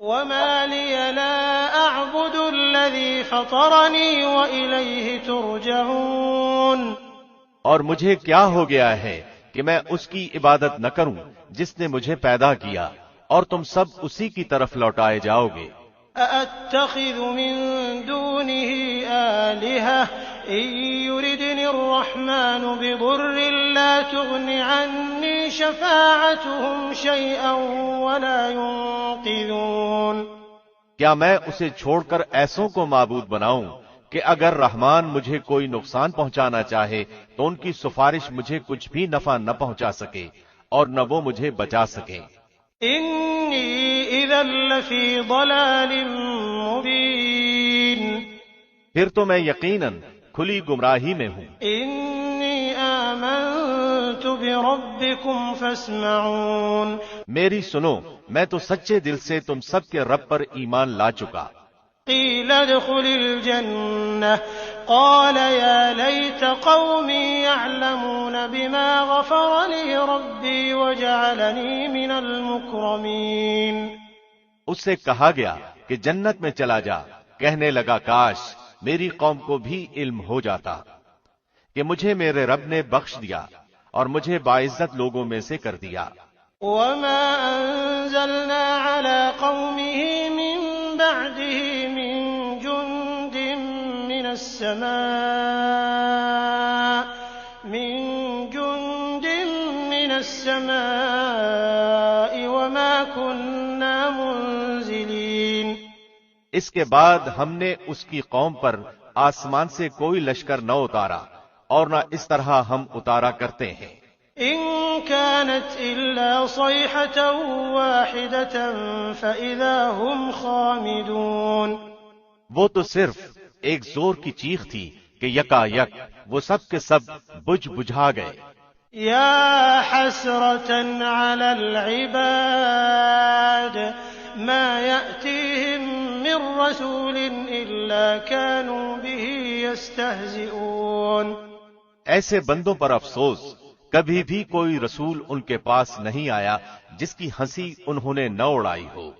وما لي لا أعبد الذي فطرني وإليه ترجعون۔ اور مجھے کیا ہو گیا ہے کہ میں اس کی عبادت نہ کروں جس نے مجھے پیدا کیا، اور تم سب اسی کی طرف لوٹائے جاؤ گے۔ أأتخذ من دونه آلهة إن يردني الرحمن بضر لا تغن عني شفاعتهم شيئا ولا ينقذون۔ کیا میں اسے چھوڑ کر ایسوں کو معبود بناؤں کہ اگر رحمان مجھے کوئی نقصان پہنچانا چاہے تو ان کی سفارش مجھے کچھ بھی نفع نہ پہنچا سکے اور نہ وہ مجھے بچا سکے۔ إني إذا لفي ضلال مبين۔ پھر تو میں یقیناً کھلی گمراہی میں ہوں۔ إني آمنت بربكم فاسمعون۔ میری سنو، میں تو سچے دل سے تم سب کے رب پر ایمان لا چکا۔ قيل ادخل الجنة قال يا ليت قومي يعلمون بما غفر لي ربي وجعلني من المكرمين۔ اس سے کہا گیا کہ جنت میں چلا جا، کہنے لگا کاش میری قوم کو بھی علم ہو جاتا کہ مجھے میرے رب نے بخش دیا اور مجھے باعزت لوگوں میں سے کر دیا۔ وما أنزلنا على قومه من بعده من جند من السماء وما كنا منزلين۔ اس کے بعد ہم نے اس کی قوم پر آسمان سے کوئی لشکر نہ اتارا اور نہ اس طرح ہم اتارا کرتے ہیں۔ إن كانت إلا صيحة واحدة فإذا هم خامدون۔ وہ تو صرف ایک زور کی چیخ تھی کہ یکا یک وہ سب کے سب بجھ بجھا گئے۔ يا حسرة على العباد ما يأتيهم من رسول إلا كانوا به يستهزئون۔ ایسے بندوں پر افسوس، کبھی بھی کوئی رسول ان کے پاس نہیں آیا جس کی ہنسی انہوں نے نہ اڑائی ہو۔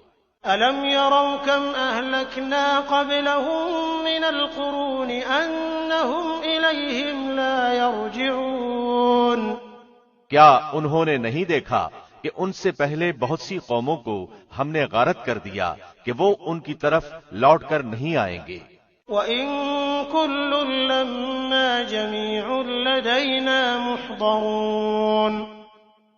أَلَمْ يَرَوْا كَمْ أَهْلَكْنَا قَبْلَهُمْ مِنَ الْقُرُونِ أَنَّهُمْ إِلَيْهِمْ لَا يَرْجِعُونَ۔ کیا انہوں نے نہیں دیکھا کہ ان سے پہلے بہت سی قوموں کو ہم نے غارت کر دیا کہ وہ ان کی طرف لوٹ کر نہیں آئیں گے۔ وَإِن كُلٌّ لَّمَّا جَمِيعٌ لَّدَيْنَا مُحْضَرُونَ۔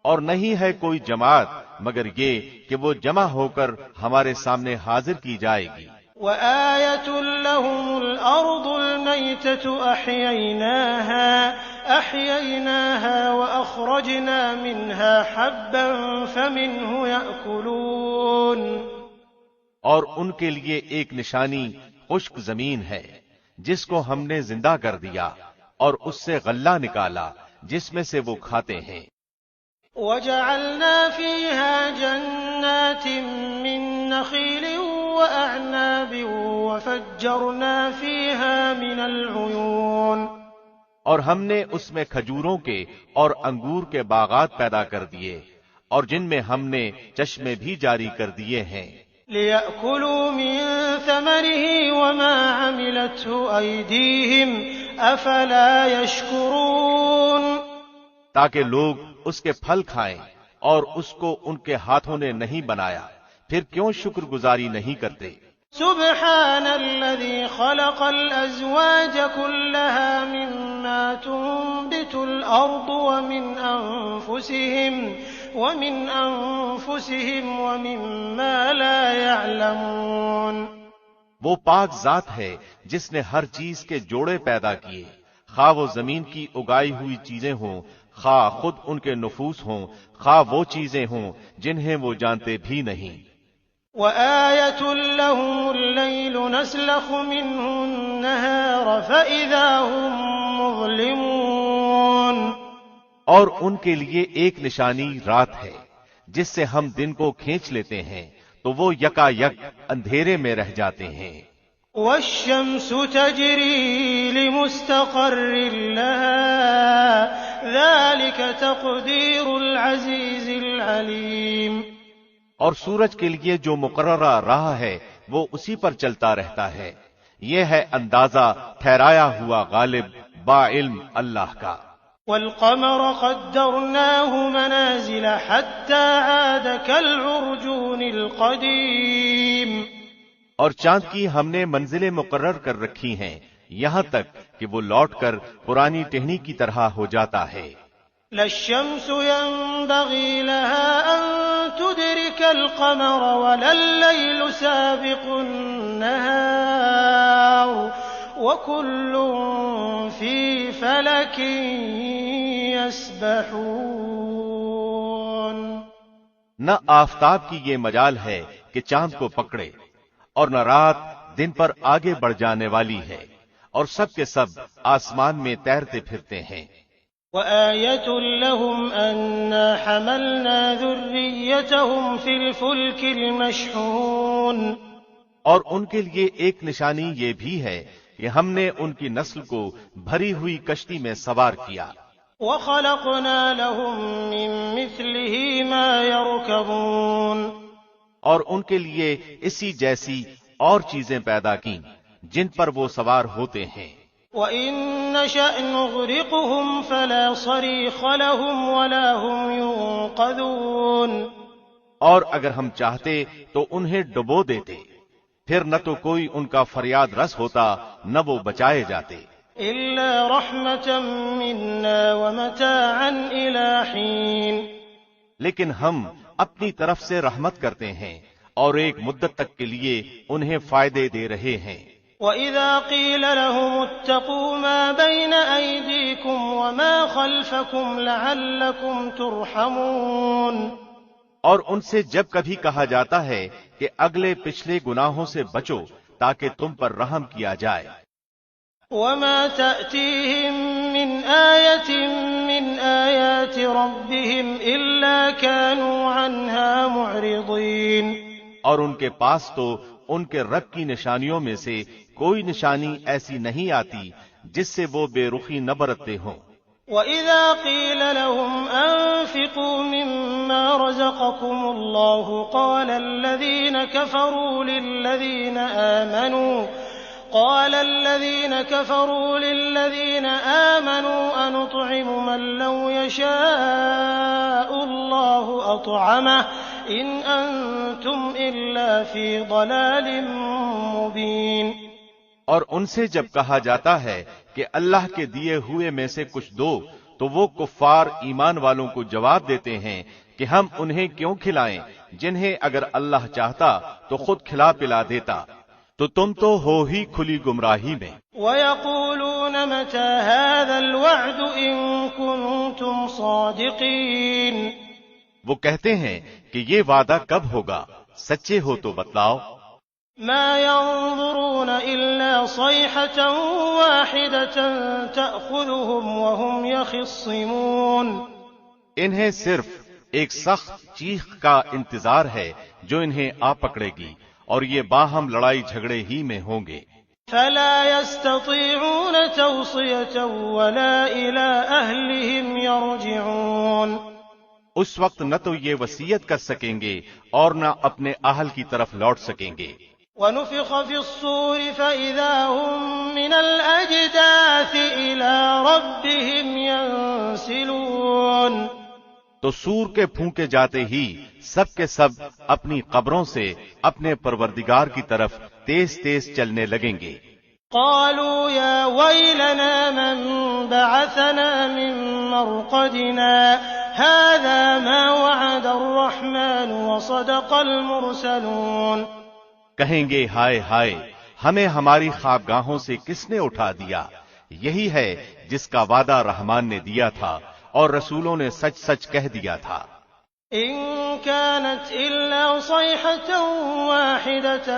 اور نہیں ہے کوئی جماعت مگر یہ کہ وہ جمع ہو کر ہمارے سامنے حاضر کی جائے گی۔ وَآيَةٌ لَّهُمُ الْأَرْضُ الْمَيْتَةُ أَحْيَيْنَاهَا وَأَخْرَجْنَا مِنْهَا حَبًّا فَمِنْهُ يَأْكُلُونَ۔ اور ان کے لیے ایک نشانی خشک زمین ہے جس کو ہم نے زندہ کر دیا اور اس سے غلہ نکالا جس میں سے وہ کھاتے ہیں۔ وَجَعَلْنَا فِيهَا جَنَّاتٍ مِّن نَّخِيلٍ وَأَعْنَابٍ وَفَجَّرْنَا فِيهَا مِنَ الْعُيُونِ۔ اور ہم نے اس میں کھجوروں کے اور انگور کے باغات پیدا کر دیے اور جن میں ہم نے چشمے بھی جاری کر دیے ہیں۔ لِيَأْكُلُوا مِن ثَمَرِهِ وَمَا عَمِلَتْهُ أَيْدِيهِمْ أَفَلَا يَشْكُرُونَ۔ تاکہ لوگ اس کے پھل کھائیں اور اس کو ان کے ہاتھوں نے نہیں بنایا، پھر کیوں شکر گزاری نہیں کرتے؟ سبحان الذي خلق الأزواج كلها مما تنبت الأرض ومن أنفسهم ومما لا يعلمون۔ وہ پاک ذات ہے جس نے ہر چیز کے جوڑے پیدا کیے، خواہ وہ زمین کی اگائی ہوئی چیزیں ہوں، خواہ خود ان کے نفوس ہوں، خواہ وہ چیزیں ہوں جنہیں وہ جانتے بھی نہیں۔ وَآيَةٌ لَّهُمُ اللَّيْلُ نَسْلَخُ مِنْهُ النَّهَارَ فَإِذَا هُم مُّظْلِمُونَ۔ اور ان کے لیے ایک نشانی رات ہے جس سے ہم دن کو کھینچ لیتے ہیں تو وہ یکا یک اندھیرے میں رہ جاتے ہیں۔ وَالشَّمْسُ تَجْرِي لِمُسْتَقَرٍّ لَّهَا ذَلِكَ تَقْدِيرُ الْعَزِيزِ الْعَلِيمِ۔ اور سورج کے لیے جو مقررہ راہ ہے وہ اسی پر چلتا رہتا ہے. یہ ہے اندازہ ٹھہرایا ہوا غالب با علم اللہ کا. والقمر قدرناه منازل حتى عاد كالعرجون القديم. اور چاند کی ہم نے منزلیں مقرر کر رکھی ہیں یہاں تک کہ وہ لوٹ کر پرانی ٹہنی کی طرح ہو جاتا ہے. لا الشمس ينبغي لها أن تدرك القمر ولا الليل سابق النهار وكل في فلك يسبحون. نہ آفتاب کی یہ مجال ہے کہ چاند کو پکڑے اور نہ رات دن پر آگے بڑھ جانے والی ہے، اور سب کے سب آسمان میں تیرتے پھرتے ہیں. وآية لهم أنا حملنا ذريتهم في الفلك المشحون. اور ان کے لیے ایک نشانی یہ بھی ہے کہ ہم نے ان کی نسل کو بھری ہوئی کشتی میں سوار کیا. وخلقنا لهم من مثله ما يركبون. اور ان کے لیے اسی جیسی اور چیزیں پیدا کیں جن پر وہ سوار ہوتے ہیں. وَإِن نَّشَأْ نُغْرِقْهُمْ فَلَا صَرِيخَ لَهُمْ وَلَا هُمْ يُنقَذُونَ. اور اگر ہم چاہتے تو انہیں ڈبو دیتے، پھر نہ تو کوئی ان کا فریاد رس ہوتا نہ وہ بچائے جاتے. إِلَّا رَحْمَةً مِّنَّا وَمَتَاعًا إِلَىٰ حِينٍ. لیکن ہم اپنی طرف سے رحمت کرتے ہیں اور ایک مدت تک کے لیے انہیں فائدے دے رہے ہیں. وَإِذَا قِيلَ لَهُمُ اتَّقُوا مَا بَيْنَ أَيْدِيكُمْ وَمَا خَلْفَكُمْ لَعَلَّكُمْ تُرْحَمُونَ. اور ان سے جب کبھی کہا جاتا ہے کہ اگلے پچھلے گناہوں سے بچو تاکہ تم پر رحم کیا جائے. وَمَا تَأْتِيهِم مِّنْ آيَةٍ مِّنْ آيَاتِ رَبِّهِمْ إِلَّا كَانُوا عَنْهَا مُعْرِضِينَ. اور ان کے پاس تو ان کے رب کی نشانیوں میں سے کوئی نشانی ایسی نہیں آتی جس سے وہ بے رخی نہ برتتے ہوں. وَإِذَا قِيلَ لَهُمْ أَنفِقُوا مِمَّا رَزَقَكُمُ اللَّهُ قَالَ الَّذِينَ كَفَرُوا لِلَّذِينَ آمَنُوا أَنُطْعِمُ مَن لَّوْ يَشَاءُ اللَّهُ أَطْعَمَهُ إِنْ أَنتُمْ إِلَّا فِي ضَلَالٍ مُّبِينٍ. اور ان سے جب کہا جاتا ہے کہ اللہ کے دیے ہوئے میں سے کچھ دو تو وہ کفار ایمان والوں کو جواب دیتے ہیں کہ ہم انہیں کیوں کھلائیں جنہیں اگر اللہ چاہتا تو خود کھلا پلا دیتا. تو تم تو ہو ہی کھلی گمراہی میں. وَيَقُولُونَ مَتَىٰ هَٰذَا الْوَعْدُ إِن كُنتُمْ صَادِقِينَ. وہ کہتے ہیں کہ یہ وعدہ کب ہوگا، سچے ہو تو بتلاؤ. مَا يَنظُرُونَ إِلَّا صَيْحَةً وَاحِدَةً تَأْخُذُهُمْ وَهُمْ يَخِصِّمُونَ. انہیں صرف ایک سخت چیخ کا انتظار ہے جو انہیں آ پکڑے گی اور یہ باہم لڑائی جھگڑے ہی میں ہوں گے. فَلَا يَسْتَطِيعُونَ تَوْصِيَةً وَلَا إِلَىٰ أَهْلِهِمْ يَرْجِعُونَ. اس وقت نہ تو یہ وصیت کر سکیں گے اور نہ اپنے اہل کی طرف لوٹ سکیں گے. وَنُفِخَ فِي الصُّورِ فَإِذَا هُم مِّنَ الْأَجْدَاثِ إِلَىٰ رَبِّهِمْ يَنسِلُونَ. تو سور کے پھونکے جاتے ہی سب کے سب اپنی قبروں سے اپنے پروردگار کی طرف تیز تیز چلنے لگیں گے. قالوا يا ويلنا من بعثنا من مرقدنا هذا ما وعد الرحمن وصدق المرسلون. کہیں گے ہائے ہائے ہمیں ہماری خوابگاہوں سے کس نے اٹھا دیا، یہی ہے جس کا وعدہ رحمان نے دیا تھا اور رسولوں نے سچ سچ کہہ دیا تھا. إن كانت إلا صيحة واحدة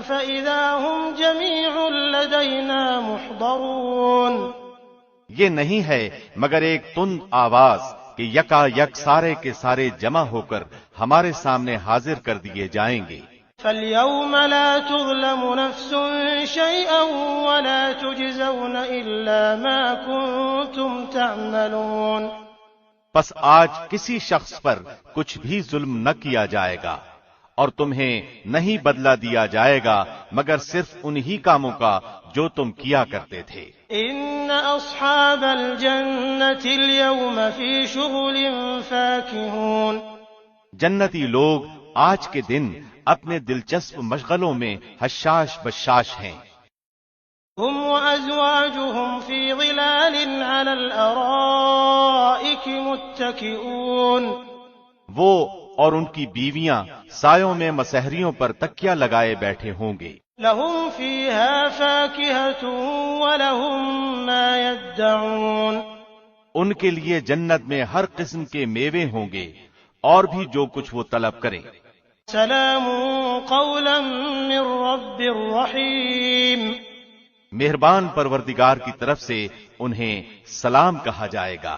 فإذا هم جميع لدينا محضرون. یہ نہیں ہے مگر ایک تند آواز کہ یکا یک سارے کے سارے جمع ہو کر ہمارے سامنے حاضر کر دیے جائیں گے. فَالْيَوْمَ لَا تُظْلَمُ نَفْسٌ شَيْئًا وَلَا تُجْزَوْنَ إِلَّا مَا كُنتُمْ تَعْمَلُونَ. پس آج کسی شخص پر کچھ بھی ظلم نہ کیا جائے گا اور تمہیں نہیں بدلہ دیا جائے گا مگر صرف انہی کاموں کا جو تم کیا کرتے تھے۔ ان اصحاب الجنة اليوم في شغل فاكهون، جنتی لوگ آج کے دن اپنے دلچسپ مشغلوں میں حشاش بشاش ہیں۔ هم وازواجهم في ظلال على الارائك متكئون، وہ اور ان کی بیویاں سایوں میں مسہریوں پر تکیہ لگائے بیٹھے ہوں گے۔ لهم فيها فاكهة ولهم ما يدعون، ان کے لیے جنت میں ہر قسم کے میوے ہوں گے اور بھی جو کچھ وہ طلب کریں۔ سلام قولا من رب رحیم، مہربان پروردگار کی طرف سے انہیں سلام کہا جائے گا۔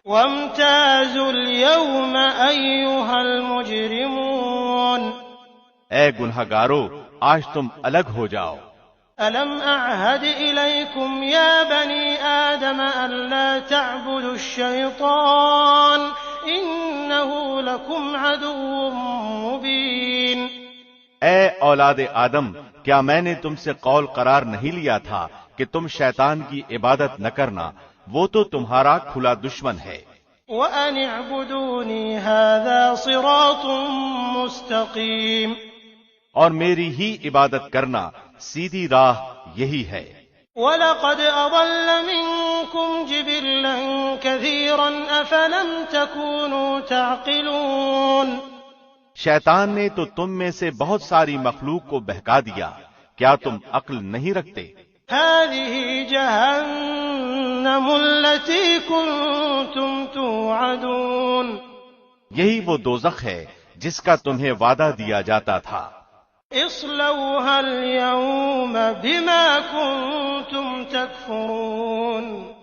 وامتازوا اليوم ایھا المجرمون، اے گنہگارو آج تم الگ ہو جاؤ۔ ألم أعهد إليكم يا بني آدم ألا تعبدوا الشيطان إنه لكم عدو مبين، اے اولاد آدم کیا میں نے تم سے قول قرار نہیں لیا تھا کہ تم شیطان کی عبادت نہ کرنا، وہ تو تمہارا کھلا دشمن ہے۔ وأن اعبدوني هذا صراط مستقيم، اور میری ہی عبادت کرنا سیدھی راہ یہی ہے۔ وَلَقَدْ أَضَلَّ مِنكُمْ جِبِلًّا كَثِيرًا أَفَلَمْ تَكُونُوا تَعْقِلُونَ، شیطان نے تو تم میں سے بہت ساری مخلوق کو بہکا دیا، کیا تم عقل نہیں رکھتے؟ هَذِهِ جَهَنَّمُ الَّتِي كُنتُمْ تُوعَدُونَ، یہی وہ دوزخ ہے جس کا تمہیں وعدہ دیا جاتا تھا۔ اصلوها اليوم بما كنتم تكفرون،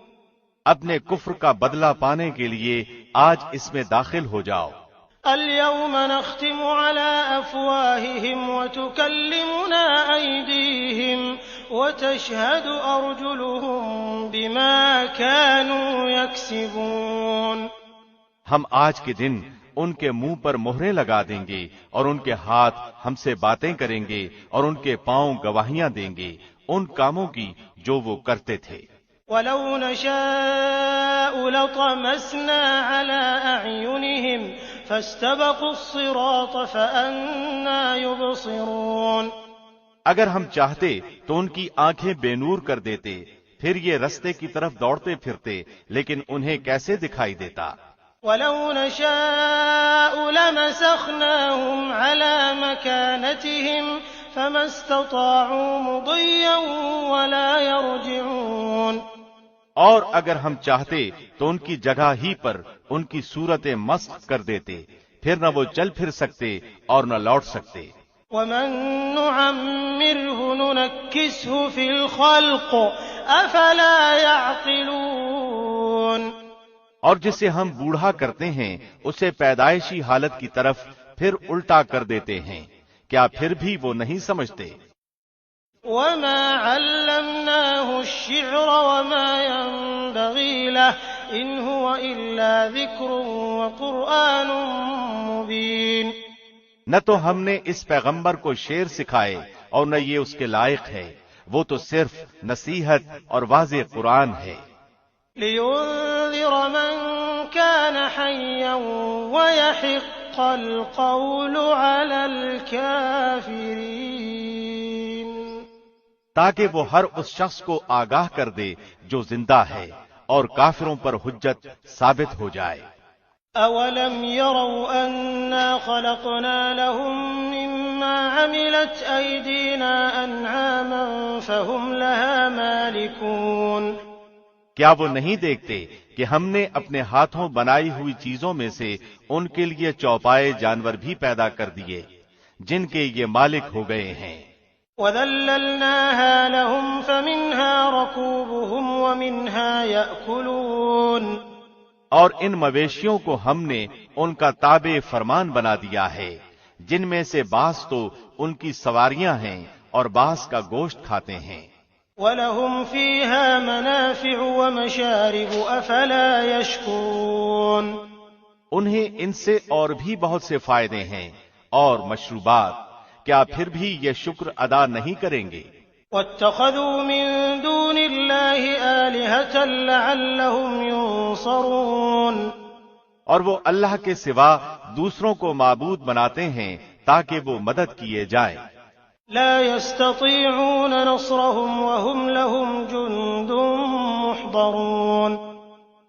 اپنے کفر کا بدلہ پانے کے لیے آج اس میں داخل ہو جاؤ۔ اليوم نختم على أفواههم وتكلمنا أيديهم وتشهد أرجلهم بما كانوا يكسبون، ہم آج کے دن ان کے منہ پر مہریں لگا دیں گے اور ان کے ہاتھ ہم سے باتیں کریں گے اور ان کے پاؤں گواہیاں دیں گے ان کاموں کی جو وہ کرتے تھے۔ وَلَوْ نَشَاءُ لَطَمَسْنَا عَلَىٰ أَعْيُنِهِمْ فَاسْتَبَقُوا الصِّرَاطَ فَأَنَّىٰ يُبْصِرُونَ، اگر ہم چاہتے تو ان کی آنکھیں بے نور کر دیتے، پھر یہ رستے کی طرف دوڑتے پھرتے، لیکن انہیں کیسے دکھائی دیتا۔ وَلَوْ نَشَاءُ لَمَسَخْنَاهُمْ عَلَىٰ مَكَانَتِهِمْ فَمَا اسْتَطَاعُوا مُضِيًّا وَلَا يَرْجِعُونَ، اور اگر ہم چاہتے تو ان کی جگہ ہی پر ان کی صورتیں مسخ کر دیتے، پھر نہ وہ چل پھر سکتے اور نہ لوٹ سکتے۔ وَمَن نُّعَمِّرْهُ نُنَكِّسْهُ فِي الْخَلْقِ أَفَلَا يَعْقِلُونَ، اور جسے ہم بوڑھا کرتے ہیں اسے پیدائشی حالت کی طرف پھر الٹا کر دیتے ہیں، کیا پھر بھی وہ نہیں سمجھتے؟ وَمَا عَلَّمْنَاهُ الشِّعْرَ وَمَا يَنبَغِي لَهُ إِنْ هُوَ إِلَّا ذِكْرٌ وَقُرْآنٌ مُّبِينٌ، نہ تو ہم نے اس پیغمبر کو شعر سکھائے اور نہ یہ اس کے لائق ہے، وہ تو صرف نصیحت اور واضح قرآن ہے۔ لِيُنذِرَ مَن كَانَ حَيًّا وَيَحِقَّ الْقَوْلُ عَلَى الْكَافِرِينَ، تاکہ وہ ہر اس شخص کو آگاہ کر دے جو زندہ ہے اور کافروں پر حجت ثابت ہو جائے۔ أَوَلَمْ يَرَوْا أَنَّا خَلَقْنَا لَهُم مِّمَّا عَمِلَتْ أَيْدِينَا أَنْعَامًا فَهُمْ لَهَا مَالِكُونَ، کیا وہ نہیں دیکھتے کہ ہم نے اپنے ہاتھوں بنائی ہوئی چیزوں میں سے ان کے لیے چوپائے جانور بھی پیدا کر دیے جن کے یہ مالک ہو گئے ہیں۔ وَذَلَّلْنَاهَا لَهُمْ فَمِنْهَا رَكُوبُهُمْ وَمِنْهَا يَأْكُلُونَ، اور ان مویشیوں کو ہم نے ان کا تابع فرمان بنا دیا ہے، جن میں سے بعض تو ان کی سواریاں ہیں اور بعض کا گوشت کھاتے ہیں۔ وَلَهُمْ فِيهَا مَنَافِعُ وَمَشَارِبُ أَفَلَا يَشْكُرُونَ، انہیں ان سے اور بھی بہت سے فائدے ہیں، اور مشروبات، کیا پھر بھی یہ شکر ادا نہیں کریں گے؟ واتخذوا من دون الله آلهة لعلهم ينصرون، اور وہ اللہ کے سوا دوسروں کو معبود بناتے ہیں تاکہ وہ مدد کیے جائیں۔ لا يستطيعون نصرهم وهم لهم جند محضرون،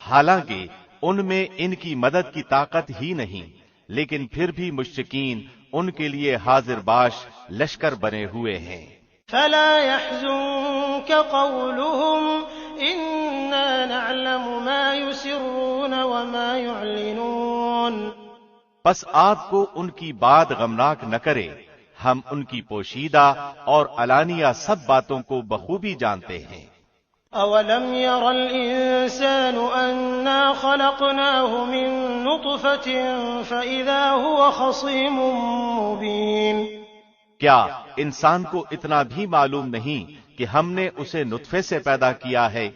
حالانکہ ان میں ان کی مدد کی طاقت ہی نہیں، لیکن پھر بھی مشرکین ان کے لیے حاضر باش لشکر بنے ہوئے ہیں۔ فلا يحزنك قولهم إنا نعلم ما يسرون وما يعلنون، پس آپ کو ان کی بات غمناک نہ کرے، ہم ان کی پوشیدہ اور علانیہ سب باتوں کو بخوبی جانتے ہیں۔ أولم ير الإنسان أنا خلقناه من نطفة فإذا هو خصيم مبين، کیا انسان کو اتنا بھی معلوم نہیں کہ ہم نے اسے نطفے سے پیدا کیا ہے،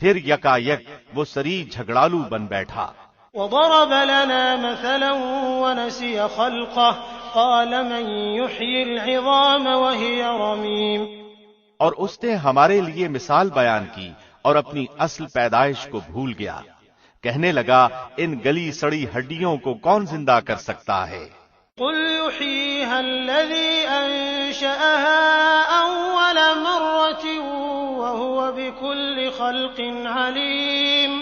پھر یکا یک وہ سری جھگڑالو بن بیٹھا۔ وضرب لنا مثلا ونسي خلقه قال من يحيي العظام وهي رميم، اور اس نے ہمارے لیے مثال بیان کی اور اپنی اصل پیدائش کو بھول گیا، کہنے لگا ان گلی سڑی ہڈیوں کو کون زندہ کر سکتا ہے؟ قل يحييها الذي أنشأها أول مرة وهو بكل خلق عليم،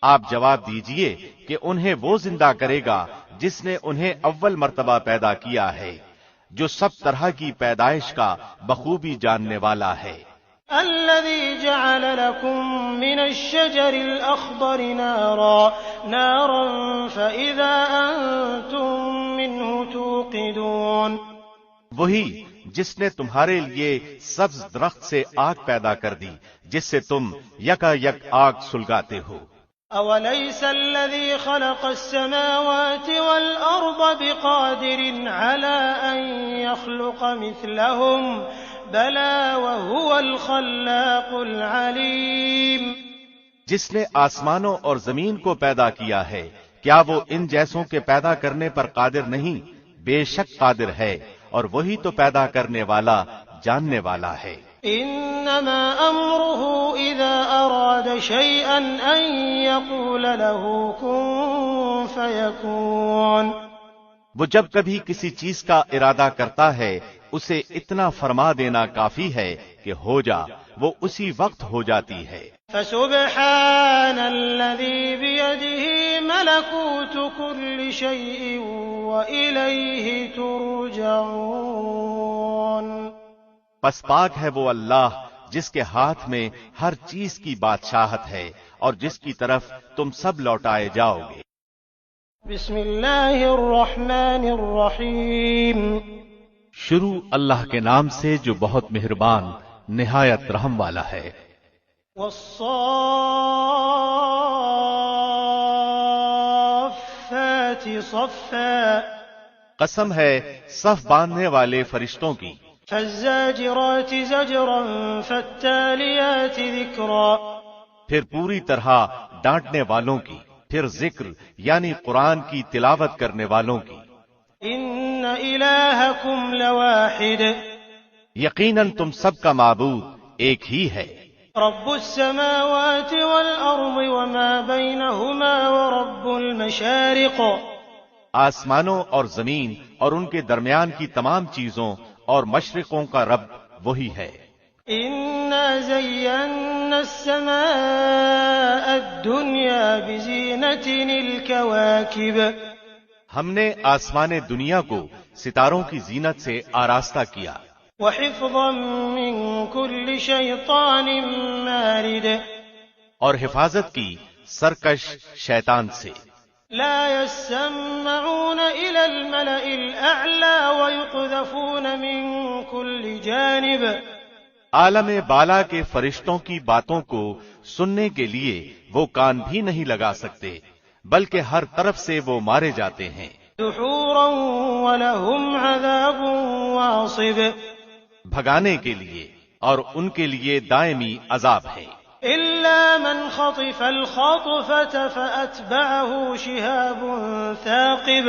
آپ جواب دیجئے کہ انہیں وہ زندہ کرے گا جس نے انہیں اول مرتبہ پیدا کیا ہے، جو سب طرح کی پیدائش کا بخوبی جاننے والا ہے۔ الذي جعل لكم من الشجر الأخضر نارا فإذا أنتم منه توقدون، وہی جس نے تمہارے لیے سبز درخت سے آگ پیدا کر دی جس سے تم یکا یک آگ سلگاتے ہو۔ أوليس الذي خلق السماوات والأرض بقادر على أن يخلق مثلهم بلى وهو الخلاق العليم، جس نے آسمانوں اور زمین کو پیدا کیا ہے کیا وہ ان جیسوں کے پیدا کرنے پر قادر نہیں؟ بے شک قادر ہے، اور وہی تو پیدا کرنے والا جاننے والا ہے۔ انما امره اذا اراد شيئا ان يقول له كن فيكون، وہ جب کبھی کسی چیز کا ارادہ کرتا ہے اسے اتنا فرما دینا کافی ہے کہ ہو جا، وہ اسی وقت ہو جاتی ہے۔ فسبحان الذي بيده ملكوت كل شيء وإليه ترجعون، پس پاک ہے وہ اللہ جس کے ہاتھ میں ہر چیز کی بادشاہت ہے اور جس کی طرف تم سب لوٹائے جاؤ گے۔ بسم اللہ الرحمن الرحیم، شروع اللہ کے نام سے جو بہت مہربان نہایت رحم والا ہے۔ والصافات صفا، قسم ہے صف باندھنے والے فرشتوں کی۔ فالزاجرات زجرا فالتاليات ذکرا، پھر پوری طرح ڈانٹنے والوں کی، پھر ذکر یعنی قرآن کی تلاوت کرنے والوں کی۔ ان الہکم لواحد، یقیناً تم سب کا معبود ایک ہی ہے۔ رب السماوات والارض وما بینہما ورب المشارق، آسمانوں اور زمین اور ان کے درمیان کی تمام چیزوں اور مشرقوں کا رب وہی ہے۔ انا زینا السماء الدنیا بزینة الکواکب، ہم نے آسمان دنیا کو ستاروں کی زینت سے آراستہ کیا، وحفظا من كل شیطان مارد، اور حفاظت کی سرکش شیطان سے۔ لا يسمعون إلى الملأ الأعلى ويقذفون من كل جانب، عالم بالا کے فرشتوں کی باتوں کو سننے کے لیے وہ کان بھی نہیں لگا سکتے، بلکہ ہر طرف سے وہ مارے جاتے ہیں۔ دحورا ولهم عذاب واصب، بھگانے کے لیے اور ان کے لیے دائمی عذاب ہے۔ إلا من خطف الخطفة فأتبعه شهاب ثاقب،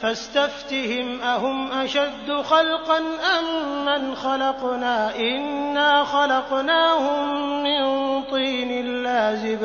فاستفتهم أهم أشد خلقا أم من خلقنا إنا خلقناهم من طين لازب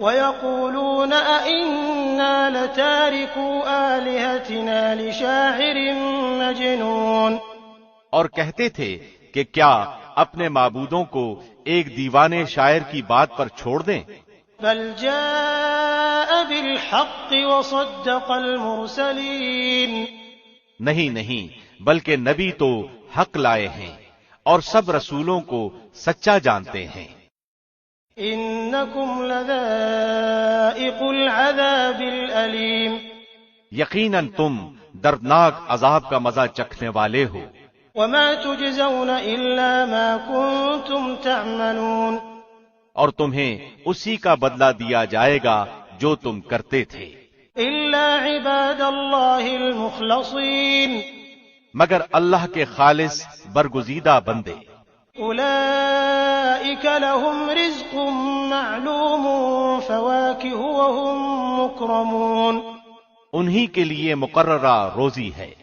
وَيَقُولُونَ أَإِنَّا لَتَارِكُو آلِهَتِنَا لِشَاعِرٍ مَجْنُونٍ، اور کہتے تھے کہ کیا اپنے معبودوں کو ایک دیوانے شاعر کی بات پر چھوڑ دیں؟ بَلْ جَاءَ بِالْحَقِّ وَصَدَّقَ الْمُرْسَلِينَ، نہیں، بلکہ نبی تو حق لائے ہیں اور سب رسولوں کو سچا جانتے ہیں۔ إِنَّكُمْ لَذَائِقُو الْعَذَابِ الْأَلِيمِ، یقیناً تم دردناک عذاب کا مزہ چکھنے والے ہو۔ وَمَا تُجْزَوْنَ إِلَّا مَا كُنتُمْ تَعْمَلُونَ، اور تمہیں اسی کا بدلہ دیا جائے گا جو تم کرتے تھے، إِلَّا عِبَادَ اللَّهِ الْمُخْلَصِينَ، مگر اللہ کے خالص برگزیدہ بندے۔ أُولَئِكَ لَهُمْ رِزْقٌ مَّعْلُومٌ فَوَاكِهُ وَهُم مُّكْرَمُونَ، انہی کے لیے مقررہ روزی ہے،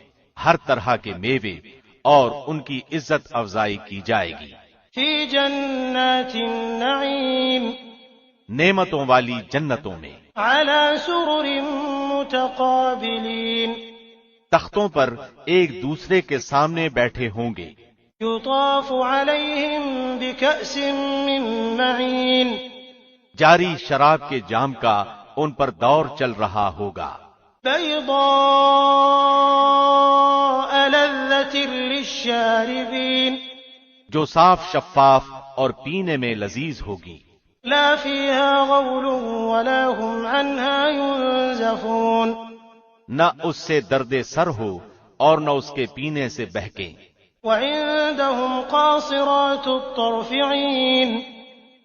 ہر طرح کے میوے، اور ان کی عزت افزائی کی جائے گی۔ فِي جَنَّاتِ النَّعِيمِ، نعمتوں والی جنتوں میں، عَلَى سُرُرٍ مُتَقَابِلِينَ، تختوں پر ایک دوسرے کے سامنے بیٹھے ہوں گے۔ يُطَافُ عَلَيْهِم بِكَأْسٍ مِّن مَّعِينٍ، جاری شراب کے جام کا ان پر دور چل رہا ہوگا۔ بَيْضَاءَ لَذَّةٍ لِّلشَّارِبِينَ، جو صاف شفاف اور پینے میں لذیذ ہوگی۔ لَا فِيهَا غَوْلٌ وَلَا هُمْ عَنْهَا يُنزَفُونَ، نہ اس سے درد سر ہو اور نہ اس کے پینے سے بہکیں۔ وَعِندَهُمْ قَاصِرَاتُ الطَّرْفِ عِينٌ،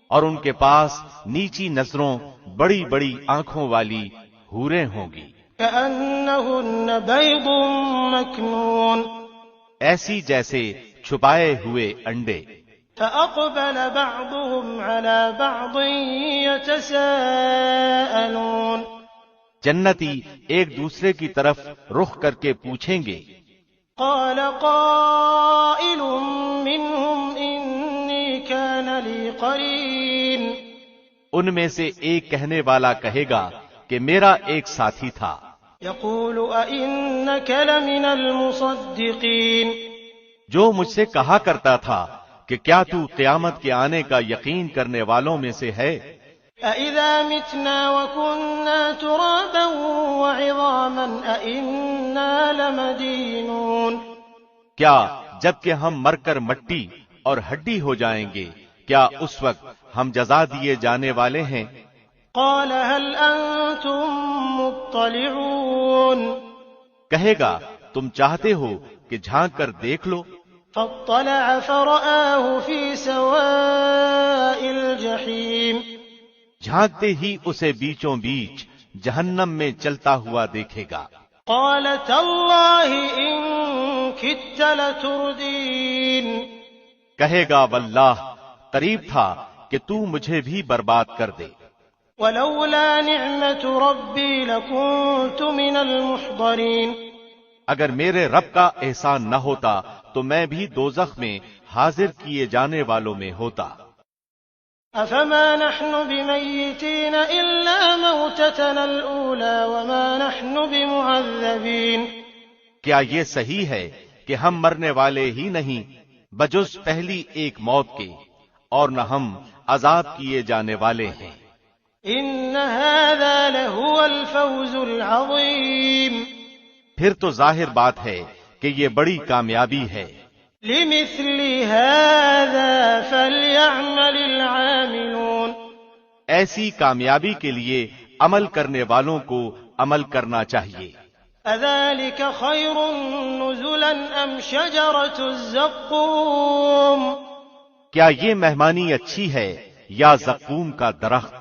اور ان کے پاس نیچی نظروں بڑی بڑی آنکھوں والی حوریں ہوں گی، كَأَنَّهُنَّ بَيْضٌ مَّكْنُونٌ، ایسی جیسے چھپائے ہوئے انڈے۔ فَأَقْبَلَ بَعْضُهُمْ عَلَى بَعْضٍ يَتَسَاءَلُونَ، جنتی ایک دوسرے کی طرف رخ کر کے پوچھیں گے۔ قَالَ قَائِلٌ مِّنْهُمْ إِنِّي كَانَ لِي قَرِينٌ، ان میں سے ایک کہنے والا کہے گا کہ میرا ایک ساتھی تھا۔ يَقُولُ أَإِنَّكَ لَمِنَ الْمُصَدِّقِينَ، جو مجھ سے کہا کرتا تھا کہ کیا تو قیامت کے آنے کا یقین کرنے والوں میں سے ہے؟ أَإِذَا مِتْنَا وَكُنَّا تُرَابًا وَعِظَامًا أَإِنَّا لَمَدِينُونَ، کیا جبکہ ہم مر کر مٹی اور ہڈی ہو جائیں گے، کیا اس وقت ہم جزا دیے جانے والے ہیں؟ قَالَ هَلْ أَنتُم مُّطَّلِعُونَ، کہے گا تم چاہتے ہو کہ جھانک کر دیکھ لو۔ فاطلع فرآه في سواء الجحيم، جھانکتے ہی اسے بیچوں بیچ جہنم میں چلتا ہوا دیکھے گا۔ قال تالله إن كدت لتردين، کہے گا واللہ قریب تھا کہ تو مجھے بھی برباد کر دے۔ ولولا نعمة ربي لكنت من المحضرين، اگر میرے رب کا احسان نہ ہوتا تو میں بھی دوزخ میں حاضر کیے جانے والوں میں ہوتا۔ أفما نحن بميتين إلا موتتنا الأولى وما نحن بمعذبين، کیا یہ صحیح ہے کہ ہم مرنے والے ہی نہیں بجز پہلی ایک موت کے، اور نہ ہم عذاب کیے جانے والے ہیں۔ إن هذا لهو الفوز العظيم، پھر تو ظاہر بات ہے کہ یہ بڑی کامیابی ہے۔ لمثل هذا فليعمل العاملون، ایسی کامیابی کے لیے عمل کرنے والوں کو عمل کرنا چاہیے۔ أذلك خير نزلا أم شجرة الزقوم، کیا یہ مہمانی اچھی ہے یا زقوم کا درخت؟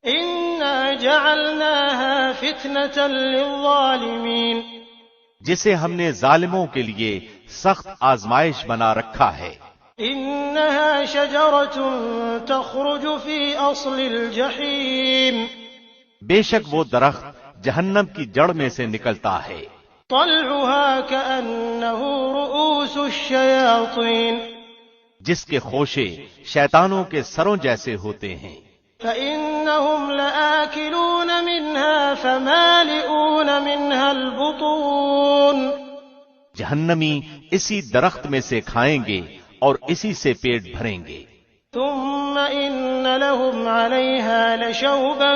إنا جعلناها فتنة للظالمين، جسے ہم نے ظالموں کے لیے سخت آزمائش بنا رکھا ہے۔ إنها شجرة تخرج في أصل الجحيم، بے شک وہ درخت جہنم کی جڑ میں سے نکلتا ہے۔ طلعها كأنه رؤوس الشياطين، جس کے خوشے شیطانوں کے سروں جیسے ہوتے ہیں۔ فإنهم لآكلون منها فمالئون منها البطون جہنمی اسی درخت میں سے کھائیں گے اور اسی سے پیٹ بھریں گے. ثم إن لهم عليها لشوبا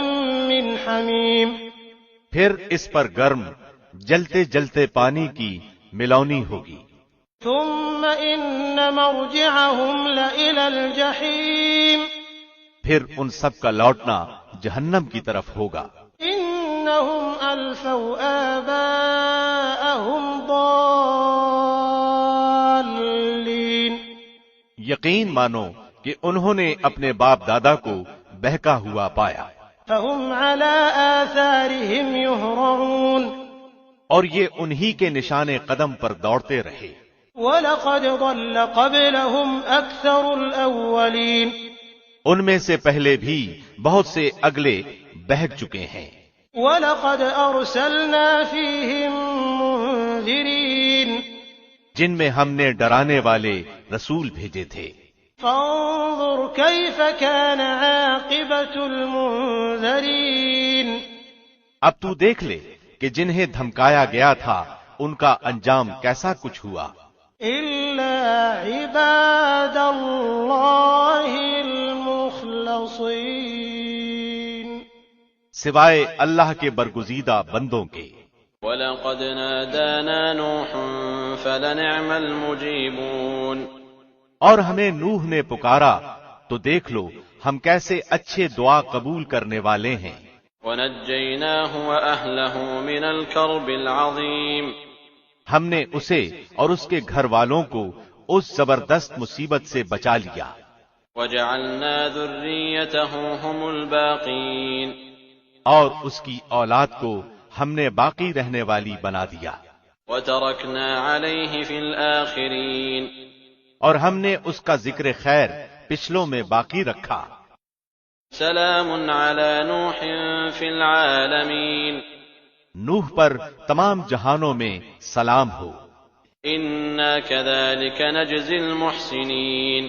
من حميم پھر اس پر گرم جلتے جلتے پانی کی ملونی ہوگی. ثم إن مرجعهم لإلى الجحيم پھر ان سب کا لوٹنا جہنم کی طرف ہوگا. إنهم ألفوا آباءهم ضالين یقین مانو کہ انہوں نے اپنے باپ دادا کو بہکا ہوا پایا. فهم على آثارهم يهرعون اور یہ انہی کے نشان قدم پر دوڑتے رہے. وَلَقَدْ ضَلَّ قَبْلَهُمْ أَكْثَرُ الْأَوَّلِينَ ان میں سے پہلے بھی بہت سے اگلے بہک چکے ہیں. وَلَقَدْ أَرْسَلْنَا فِيهِمْ مُنذِرِينَ جن میں ہم نے ڈرانے والے رسول بھیجے تھے. فانظر كيف كان عاقبة المنذرين اب تو دیکھ لے کہ جنہیں دھمکایا گیا تھا ان کا انجام کیسا کچھ ہوا. إلا عباد الله المخلصين سوائے اللہ کے برگزیدہ بندوں کے. وَلَقَدْ نَادَانَا نُوحٌ فَلَنِعْمَ الْمُجِيبُونَ اور ہمیں نوح نے پکارا تو دیکھ لو ہم کیسے اچھے دعا قبول کرنے والے ہیں. وَنَجَّيْنَاهُ وَأَهْلَهُ مِنَ الْكَرْبِ الْعَظِيمِ ہم نے اسے اور اس کے گھر والوں کو اس زبردست مصیبت سے بچا لیا. وَجَعَلْنَا ذُرِّيَّتَهُ هُمُ الْبَاقِينَ اور اس کی اولاد کو ہم نے باقی رہنے والی بنا دیا. وَتَرَكْنَا عَلَيْهِ فِي الْآخِرِينَ اور ہم نے اس کا ذکر خیر پچھلوں میں باقی رکھا. سلام علی نوح فی العالمین نوح پر تمام جہانوں میں سلام ہو. انا کذالک نجزی المحسنین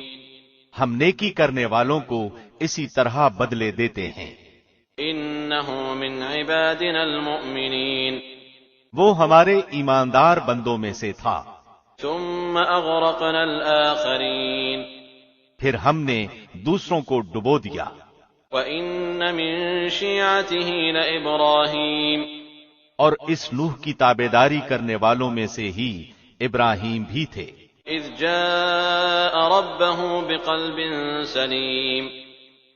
ہم نیکی کرنے والوں کو اسی طرح بدلے دیتے ہیں. انہ من عبادنا المؤمنین وہ ہمارے ایماندار بندوں میں سے تھا. ثم اغرقنا الآخرین پھر ہم نے دوسروں کو ڈبو دیا. وَإِنَّ مِن شِيعَتِهِ لَإِبْرَاهِيمَ اور اس نوح کی تابعداری کرنے والوں میں سے ہی ابراہیم بھی تھے. اذ جاء ربه بقلب سلیم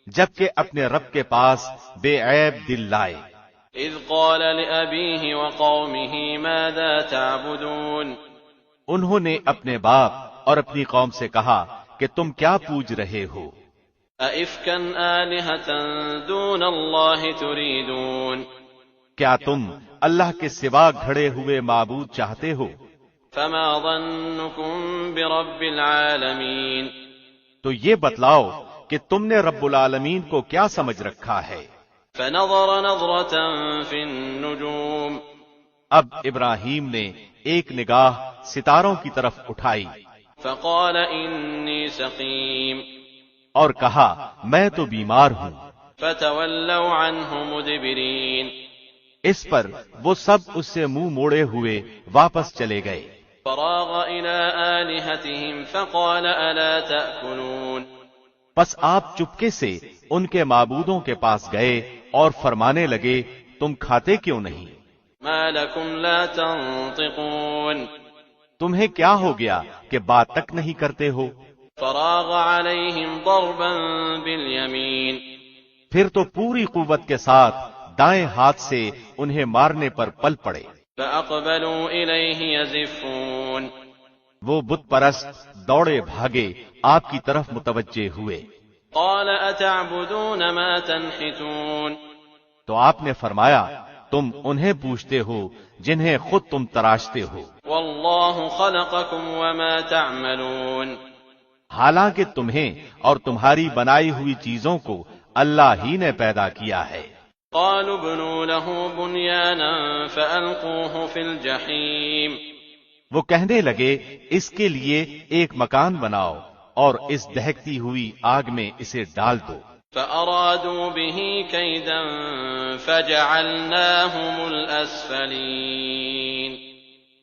جبکہ اپنے رب کے پاس بے عیب دل لائے. اذ قال لأبيه وقومه ماذا تعبدون انہوں نے اپنے باپ اور اپنی قوم سے کہا کہ تم کیا پوج رہے ہو. أَئِفْكًا آلِهَةً دُونَ اللَّهِ تُرِيدُونَ کیا تم اللہ کے سوا گھڑے ہوئے معبود چاہتے ہو؟ فَمَا ظَنُّكُمْ بِرَبِّ الْعَالَمِينَ تو یہ بتلاؤ کہ تم نے رب العالمین کو کیا سمجھ رکھا ہے. فَنَظَرَ نَظْرَةً فِي النُّجُومِ اب ابراہیم نے ایک نگاہ ستاروں کی طرف اٹھائی. فَقَالَ إِنِّي سَقِيمٌ اور کہا میں تو بیمار ہوں. فَتَوَلَّوْا عَنْهُ مُدْبِرِينَ اس پر وہ سب اس سے منہ موڑے ہوئے واپس چلے گئے. فَرَاغَ إِلَىٰ آلِهَتِهِمْ فَقَالَ أَلَا تَأْكُلُونَ پس آپ چپکے سے ان کے معبودوں کے پاس گئے اور فرمانے لگے تم کھاتے کیوں نہیں؟ مَا لَكُمْ لَا تَنطِقُونَ تمہیں کیا ہو گیا کہ بات تک نہیں کرتے ہو؟ فراغ علیہم ضربا بالیمین پھر تو پوری قوت کے ساتھ دائیں ہاتھ سے انہیں مارنے پر پل پڑے. فاقبلوا الیہ یزفون وہ بت پرست دوڑے بھاگے آپ کی طرف متوجہ ہوئے. قال اتعبدون ما تنحتون تو آپ نے فرمایا تم انہیں پوچھتے ہو جنہیں خود تم تراشتے ہو. واللہ خلقکم وما تعملون حالانکہ تمہیں اور تمہاری بنائی ہوئی چیزوں کو اللہ ہی نے پیدا کیا ہے. قالوا بنوا له بنيانا فألقوه في الجحيم وہ کہنے لگے اس کے لیے ایک مکان بناؤ اور اس دہکتی ہوئی آگ میں اسے ڈال دو. فأرادوا به كيدا فجعلناهم الأسفلين.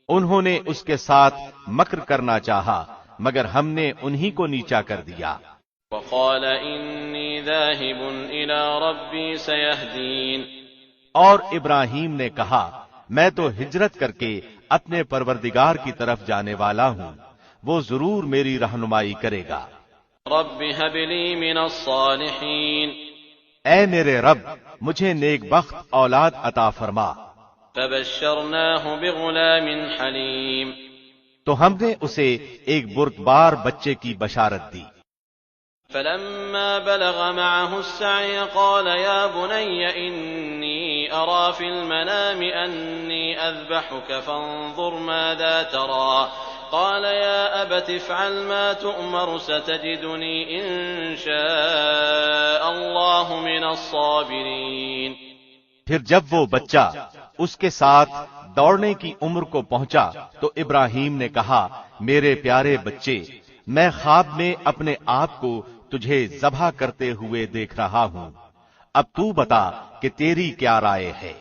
انہوں نے اس کے ساتھ مکر کرنا چاہا مگر ہم نے انہی کو نیچا کر دیا. وقال إني ذاهب إلى ربي سيهدين. اور ابراہیم نے کہا میں تو ہجرت کر کے اپنے پروردگار کی طرف جانے والا ہوں، وہ ضرور میری رہنمائی کرے گا. رب هب لي من الصالحين. اے میرے رب مجھے نیک بخت اولاد عطا فرما. فبشرناه بغلام حليم. تو ہم نے اسے ایک بردبار بچے کی بشارت دی. فلما بلغ معه السعي قال يا بني إني أرى في المنام أني أذبحك فانظر ماذا ترى. قال يا أبت افعل ما تؤمر ستجدني إن شاء الله من الصابرين. پھر جب وہ بچہ اس کے ساتھ دوڑنے کی عمر کو پہنچا تو ابراہیم نے کہا میرے پیارے بچے میں خواب میں اپنے آپ کو تجھے ذبح کرتے ہوئے دیکھ رہا ہوں، اب تو بتا کہ تیری کیا رائے ہے.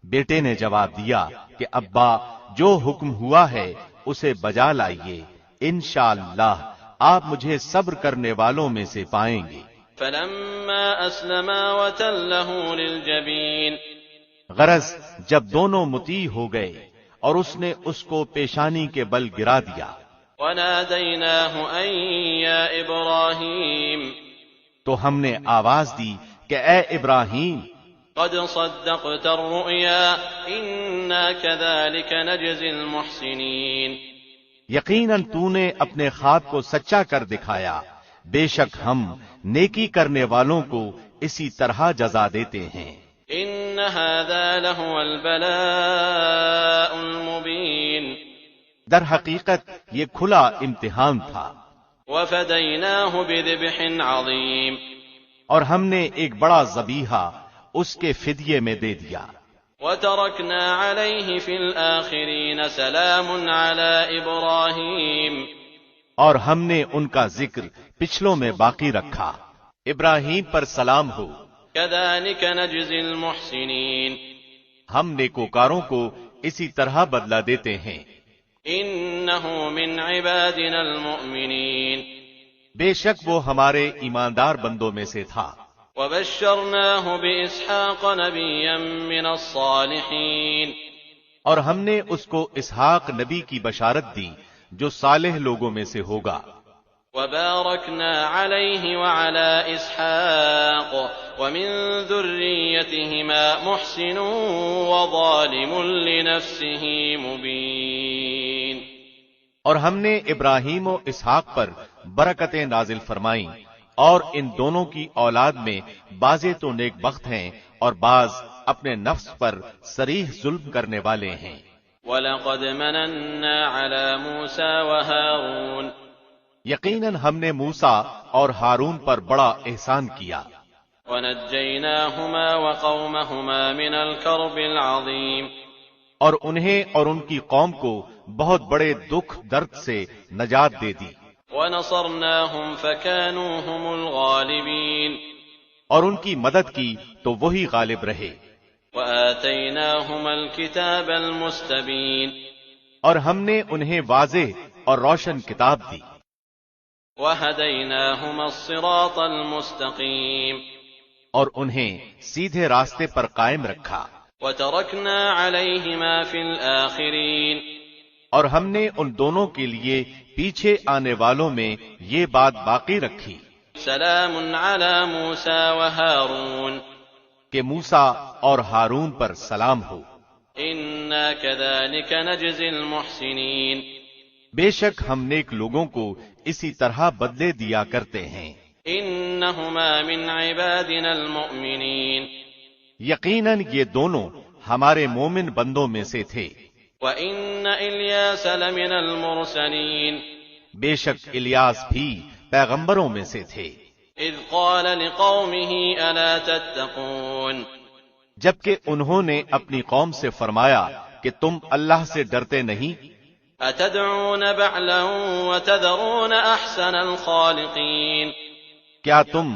بیٹے نے جواب دیا کہ ابا جو حکم ہوا ہے اسے بجا لائیے، انشاءاللہ آپ مجھے صبر کرنے والوں میں سے پائیں گے. فلما أسلما وتله للجبين. غرض جب دونوں مطیع ہو گئے اور اس نے اس کو پیشانی کے بل گرا دیا. وناديناه أن يا إبراهيم. تو ہم نے آواز دی کہ اے ابراہیم قد صدقت الرؤيا إنا كذلك نجزي المحسنين. یقیناً تو نے اپنے خواب کو سچا کر دکھایا، بے شک ہم نیکی کرنے والوں کو اسی طرح جزا دیتے ہیں. إن هذا لهو البلاء المبين. در حقیقت یہ کھلا امتحان تھا. وفديناه بذبح عظيم. اور ہم نے ایک بڑا ذبیحہ اس کے فدیے میں دے دیا. وتركنا عليه في الآخرين سلام على إبراهيم. اور ہم نے ان کا ذکر پچھلوں میں باقی رکھا، ابراہیم پر سلام ہو. كذلك نجزي المحسنين. ہم نیکوکاروں کو اسی طرح بدلہ دیتے ہیں. إنه من عبادنا المؤمنين. بے شک وہ ہمارے ایماندار بندوں میں سے تھا. وبشرناه بإسحاق نبيا من الصالحين. اور ہم نے اس کو اسحاق نبی کی بشارت دی جو صالح لوگوں میں سے ہوگا. وباركنا عليه وعلى إسحاق ومن ذريتهما محسن وظالم لنفسه مبين. اور ہم نے ابراہیم و اسحاق پر برکتیں نازل فرمائیں اور ان دونوں کی اولاد میں بعضے تو نیک بخت ہیں اور بعض اپنے نفس پر صریح ظلم کرنے والے ہیں. وَلَقَدْ مَنَنَّا عَلَى مُوسَى وَهَارُونَ. یقیناً ہم نے موسیٰ اور ہارون پر بڑا احسان کیا. وَنَجَّيْنَاهُمَا وَقَوْمَهُمَا مِنَ الْكَرْبِ الْعَظِيمِ. اور انہیں اور ان کی قوم کو بہت بڑے دکھ درد سے نجات دے دی. وَنَصَرْنَاهُمْ فَكَانُوا هُمُ الْغَالِبِينَ. اور ان کی مدد کی تو وہی غالب رہے. وَآتَيْنَاهُمَا الْكِتَابَ الْمُسْتَبِينَ. اور ہم نے انہیں واضح اور روشن کتاب دی. وَهَدَيْنَاهُمَا الصِّرَاطَ الْمُسْتَقِيمَ. اور انہیں سیدھے راستے پر قائم رکھا. وَتَرَكْنَا عَلَيْهِمَا فِي الْآخِرِينَ. اور ہم نے ان دونوں کے لیے پیچھے آنے والوں میں یہ بات باقی رکھی سلام علی موسیٰ وہارون کہ موسیٰ اور ہارون پر سلام ہو. انا كذلك نجزی المحسنین. بے شک ہم نیک لوگوں کو اسی طرح بدلے دیا کرتے ہیں. انہما من عبادنا المؤمنین. یقیناً یہ دونوں ہمارے مومن بندوں میں سے تھے. وَإِنَّ إِلْيَاسَ لَمِنَ الْمُرْسَلِينَ. بے شک الیاس بھی پیغمبروں میں سے تھے. اذ قال لقومه ألا تتقون. جبکہ انہوں نے اپنی قوم سے فرمایا کہ تم اللہ سے ڈرتے نہیں. أتدعون بعلا وتذرون أحسن الخالقين. کیا تم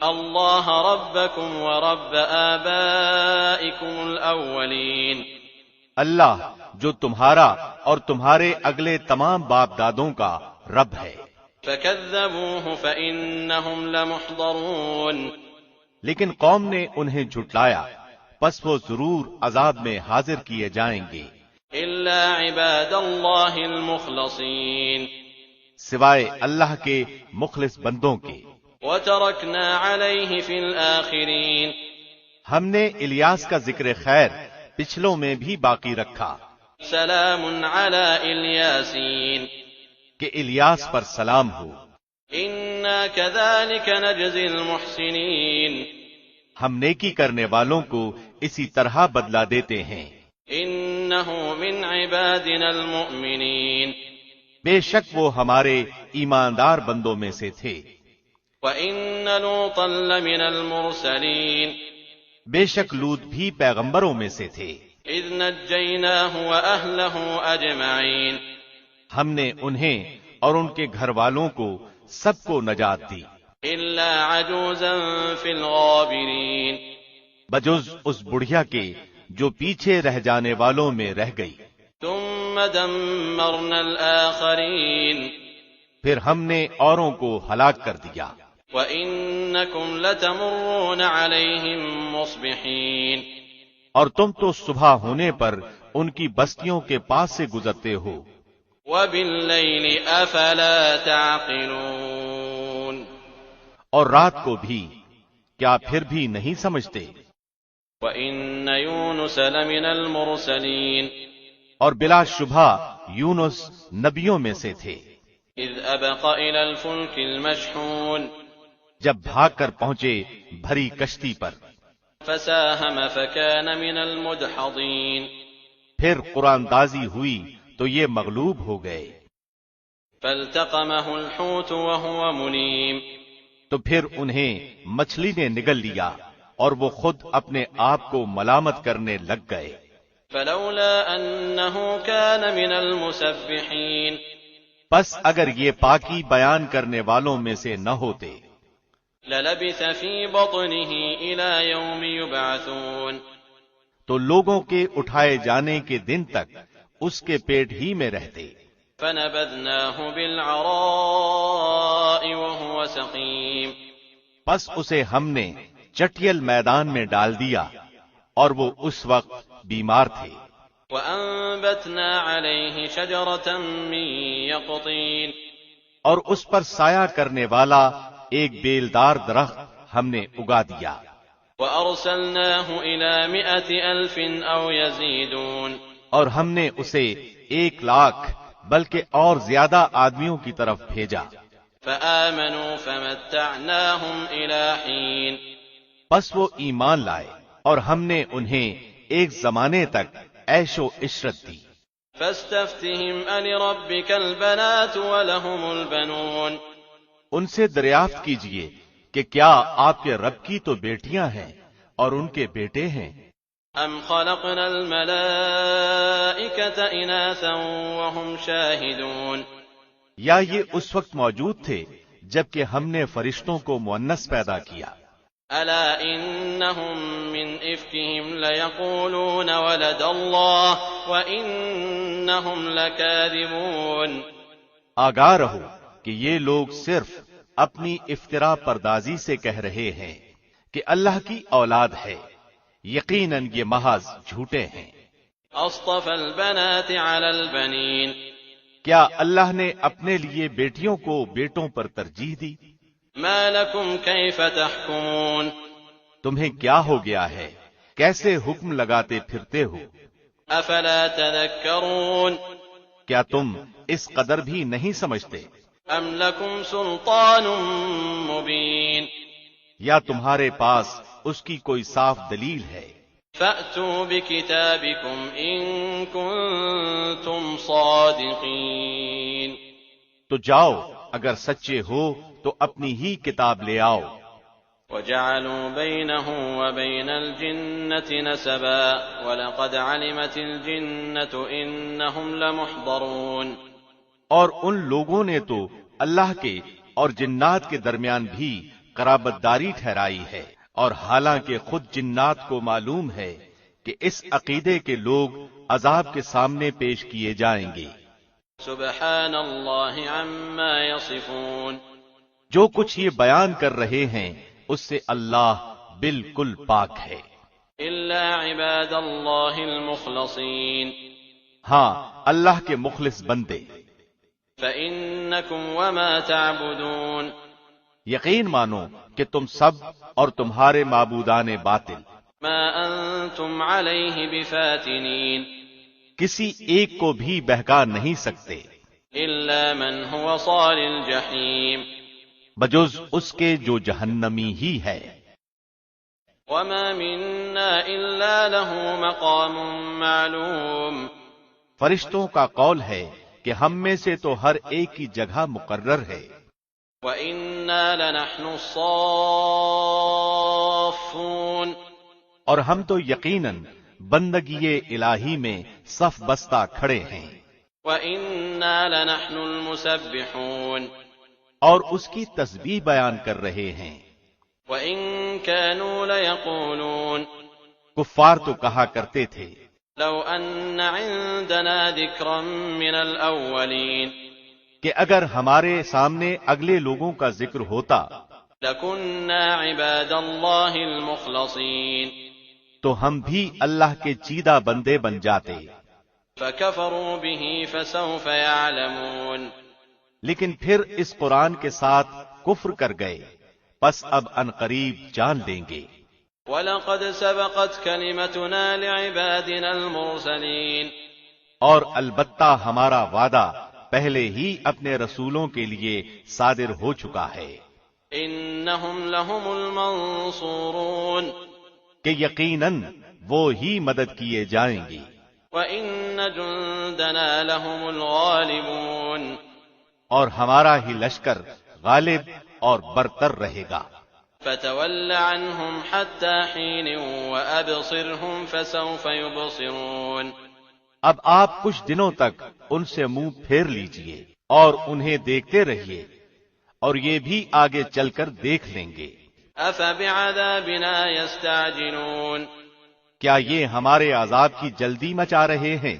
اللہ ربکم ورب آبائکم الاولین، اللہ جو تمہارا اور تمہارے اگلے تمام باپ دادوں کا رب ہے۔ فکذبوہ فإنہم لمحضرون، لیکن قوم نے انہیں جھٹلایا، پس وہ ضرور عذاب میں حاضر کیے جائیں گے، الا عباد اللہ المخلصین، سوائے اللہ کے مخلص بندوں کے۔ وترکنا علیہ فی الآخرین، ہم نے الیاس کا ذکر خیر پچھلوں میں بھی باقی رکھا، سلام علی الیاسین، کہ الیاس پر سلام ہو۔ انا کذالک نجزی المحسنین، ہم نیکی کرنے والوں کو اسی طرح بدلہ دیتے ہیں۔ انہ من عبادنا المؤمنین، بے شک وہ ہمارے ایماندار بندوں میں سے تھے۔ وَإِنَّ لُوطًا لَّمِنَ الْمُرْسَلِينَ، بے شک لوط بھی پیغمبروں میں سے تھے۔ اِذْ نَجَّيْنَاهُ وَأَهْلَهُ أَجْمَعِينَ، ہم نے انہیں اور ان کے گھر والوں کو سب کو نجات دی، إِلَّا عَجُوزًا فِي الْغَابِرِينَ، بجز اس بڑھیا کے جو پیچھے رہ جانے والوں میں رہ گئی۔ ثُمَّ دَمَّرْنَا الْآخَرِينَ، پھر ہم نے اوروں کو ہلاک کر دیا۔ وَإِنَّكُمْ لَتَمُرُّونَ عَلَيْهِمْ مُصْبِحِينَ، اور تم تو صبح ہونے پر ان کی بستیوں کے پاس سے گزرتے ہو۔ وَبِاللَّيْلِ أَفَلَا تَعْقِلُونَ، اور رات کو بھی کیا پھر بھی نہیں سمجھتے؟ وَإِنَّ يُونُسَ لَمِنَ الْمُرْسَلِينَ، اور بلا شبہ یونس نبیوں میں سے تھے۔ إِذْ أَبَقَ إِلَى الْفُلْكِ الْمَشْحُونِ، جب بھاگ کر پہنچے بھری کشتی پر، فَسَاهَمَ فَكَانَ مِنَ الْمُدْحَضِينَ، پھر قرآن دازی ہوئی تو یہ مغلوب ہو گئے۔ فَالْتَقَمَهُ الْحُوتُ وَهُوَ مُلِيمٌ، تو پھر انہیں مچھلی نے نگل لیا اور وہ خود اپنے آپ کو ملامت کرنے لگ گئے۔ فَلَوْلَا أَنَّهُ كَانَ مِنَ الْمُسَبِّحِينَ، بس اگر یہ پاکی بیان کرنے والوں میں سے نہ ہوتے، لَلَبِثَ فِي بَطْنِهِ إِلَى يَوْمِ يُبْعَثُونَ، تو لوگوں کے اٹھائے جانے کے دن تک اس کے پیٹ ہی میں رہتے۔ فَنَبَذْنَاهُ بِالْعَرَاءِ وَهُوَ سَقِيمٌ، پس اسے ہم نے چٹیل میدان میں ڈال دیا اور وہ اس وقت بیمار تھے۔ وَأَنبَتْنَا عَلَيْهِ شَجَرَةً مِّن يَقْطِينٍ، اور اس پر سایہ کرنے والا ایک بیلدار درخت ہم نے اگا دیا۔ وَأَرْسَلْنَاهُ إِلَى 100,000 أَوْ يَزِيدُونَ، اور ہم نے اسے 100,000 بلکہ اور زیادہ آدمیوں کی طرف بھیجا۔ فَآمَنُوا فَمَتَّعْنَاهُمْ إِلَى حِينٍ، پس وہ ایمان لائے اور ہم نے انہیں ایک زمانے تک عیش و عشرت دی۔ فَاسْتَفْتِهِمْ أَلِرَبِّكَ الْبَنَاتُ وَلَهُمُ الْبَنُونَ، ان سے دریافت کیجئے کہ کیا آپ کے رب کی تو بیٹیاں ہیں اور ان کے بیٹے ہیں؟ أَمْ خَلَقْنَا الْمَلَائِكَةَ إِنَاثًا وَهُمْ شَاهِدُونَ، یا یہ اس وقت موجود تھے جبکہ ہم نے فرشتوں کو مؤنث پیدا کیا۔ أَلَا إِنَّهُمْ مِنْ إِفْكِهِمْ لَيَقُولُونَ وَلَدَ اللَّهِ وَإِنَّهُمْ لَكَاذِبُونَ، آگاہ رہو کہ یہ لوگ صرف اپنی افترا پردازی سے کہہ رہے ہیں کہ اللہ کی اولاد ہے، یقیناً یہ محض جھوٹے ہیں۔ أَصْطَفَى الْبَنَاتِ عَلَى الْبَنِينَ، کیا اللہ نے اپنے لیے بیٹیوں کو بیٹوں پر ترجیح دی؟ مَا لَكُمْ كَيْفَ تَحْكُمُونَ، تمہیں کیا ہو گیا ہے، کیسے حکم لگاتے پھرتے ہو؟ أَفَلَا تَذَكَّرُونَ، کیا تم اس قدر بھی نہیں سمجھتے؟ أَمْ لَكُمْ سُلْطَانٌ مُبِينٌ، یا تمہارے پاس اس کی کوئی صاف دلیل ہے؟ فَأْتُوا بِكِتَابِكُمْ إِن كُنتُمْ صَادِقِينَ، تو جاؤ اگر سچے ہو تو اپنی ہی کتاب لے آؤ۔ وَجَعَلُوا بَيْنَهُ وَبَيْنَ الْجِنَّةِ نَسَبًا وَلَقَدْ عَلِمَتِ الْجِنَّةُ إِنَّهُمْ لَمُحْضَرُونَ، اور ان لوگوں نے تو اللہ کے اور جنات کے درمیان بھی قرابت داری ٹھہرائی ہے، اور حالانکہ خود جنات کو معلوم ہے کہ اس عقیدے کے لوگ عذاب کے سامنے پیش کیے جائیں گے۔ سبحان اللہ عما یصفون، جو کچھ یہ بیان کر رہے ہیں اس سے اللہ بالکل پاک ہے، الا عباد اللہ المخلصین، ہاں اللہ کے مخلص بندے۔ فإنکم وما تعبدون، یقین مانو کہ تم سب اور تمہارے معبودان باطل ما انتم علیہ بفاتنین، کسی ایک کو بھی بہکا نہیں سکتے الا من هو صال الجحیم، بجز اس کے جو جہنمی ہی ہے۔ وما منا الا له مقام معلوم، فرشتوں کا قول ہے کہ ہم میں سے تو ہر ایک کی جگہ مقرر ہے، وَإِنَّا لَنَحْنُ الصَّافُّونَ، اور ہم تو یقیناً بندگی الہی میں صف بستہ کھڑے ہیں، وَإِنَّا لَنَحْنُ الْمُسَبِّحُونَ، اور اس کی تسبیح بیان کر رہے ہیں۔ وَإِن كَانُوا لَيَقُولُونَ، کفار تو کہا کرتے تھے لَوْ أَنَّ عِندَنَا ذِكْرًا مِّنَ الْأَوَّلِينَ، کہ اگر ہمارے سامنے اگلے لوگوں کا ذکر ہوتا لَكُنَّا عِبَادَ اللَّهِ الْمُخْلَصِينَ، تو ہم بھی اللہ کے چیدہ بندے بن جاتے، فَكَفَرُوا بِهِ فَسَوْفَ يَعْلَمُونَ، لیکن پھر اس قرآن کے ساتھ کفر کر گئے، پس اب عنقریب جان لیں گے۔ وَلَقَدْ سَبَقَتْ كَلِمَتُنَا لِعِبَادِنَا الْمُرْسَلِينَ، اور البتہ ہمارا وعدہ پہلے ہی اپنے رسولوں کے لیے صادر ہو چکا ہے إِنَّهُمْ لَهُمُ الْمَنصُورُونَ، کہ یقیناً وہ ہی مدد کیے جائیں گے، وَإِنَّ جُندَنَا لَهُمُ الْغَالِبُونَ، اور ہمارا ہی لشکر غالب اور برتر رہے گا۔ فَتَوَلَّ عَنْهُمْ حَتَّى حِينٍ وَأَبْصِرْهُمْ فَسَوْفَ يُبْصِرُونَ، اب آپ کچھ دنوں تک ان سے منہ پھیر لیجئے اور انہیں دیکھتے رہیے، اور یہ بھی آگے چل کر دیکھ لیں گے۔ أَفَبِعَذَابِنَا يَسْتَعْجِلُونَ، کیا یہ ہمارے عذاب کی جلدی مچا رہے ہیں؟